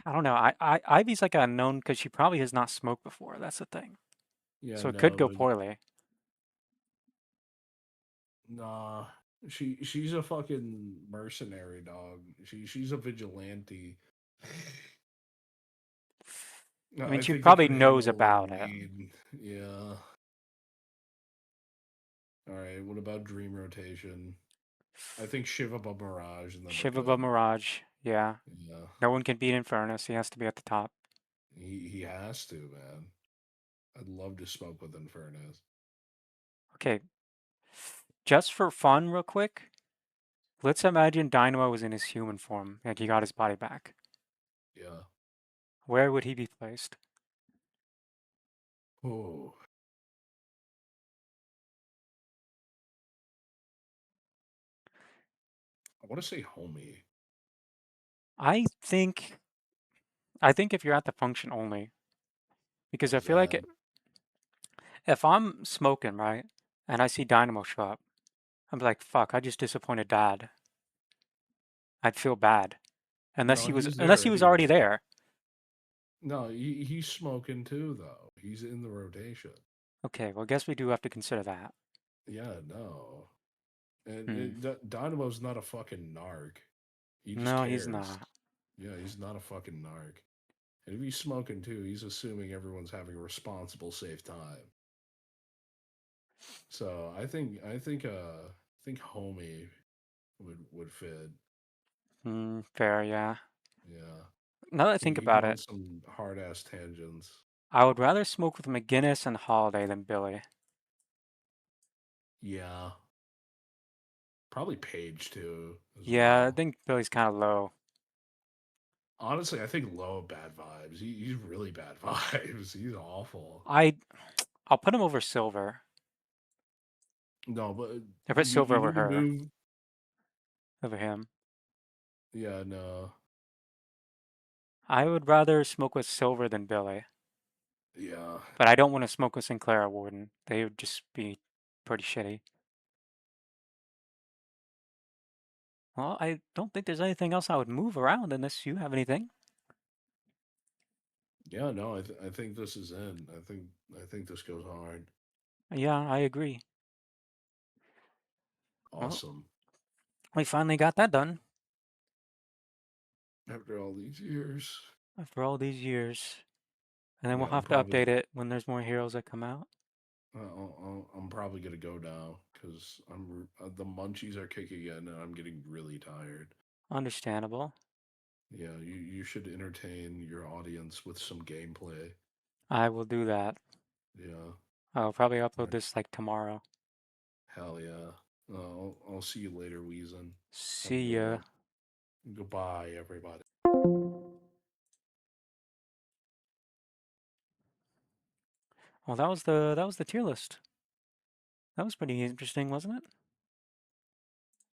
I don't know. Ivy's like a unknown because she probably has not smoked before. That's the thing. Yeah, So it could no, go but poorly. nah. She's a fucking mercenary dog. She's a vigilante. I mean, I she think it probably could knows handle about it. weed. Yeah. All right. What about Dream Rotation? I think Shiva above Mirage, and then we're Shiv above good. Mirage. Yeah. Yeah. No one can beat Infernus. He has to be at the top. He has to, man. I'd love to smoke with Infernus. Okay. Just for fun, real quick, let's imagine Dynamo was in his human form. Like he got his body back. Yeah. Where would he be placed? Oh, I want to say homie. I think. I think if you're at the function only, because I Is feel like that if I'm smoking, right, and I see Dynamo show up, I'm like, fuck, I just disappointed Dad. I'd feel bad no? He's unless there he was already anyway. there. No, he's smoking too, though. He's in the rotation. Okay, well, I guess we do have to consider that. Yeah, no. And Hmm. Dynamo's not a fucking narc. He just No, he's cares. not. Yeah, he's not a fucking narc. And if he's smoking too, he's assuming everyone's having a responsible, safe time. So I think homie would fit. Hmm, fair, yeah. Yeah. Now that I think He about wants it, some hard ass tangents. I would rather smoke with McGinnis and Holiday than Billy. Yeah. Probably Page too, as Yeah, I well. think Billy's kind of low. Honestly, I think Low bad vibes. He's really bad vibes. He's awful. I, I'll put him over Silver. No, but I put you Silver you over need to her, move. over him. Yeah, no. I would rather smoke with Silver than Billy, Yeah. but I don't want to smoke with Sinclair or Warden. They would just be pretty shitty. Well, I don't think there's anything else I would move around unless you have anything. Yeah, no, I think this is in. I think this goes hard. Yeah, I agree. Well, Awesome. we finally got that done After all these years. after all these years. And then we'll Yeah, I'm have to probably update it when there's more heroes that come out. I'm probably gonna go now because the munchies are kicking in and I'm getting really tired. Understandable. Yeah, you should entertain your audience with some gameplay. I will do that. Yeah. I'll probably upload Right. this like tomorrow. Hell yeah. I'll see you later, Weezin. Have a See good ya. one. Goodbye, everybody. Well, that was the tier list. That was pretty interesting, wasn't it?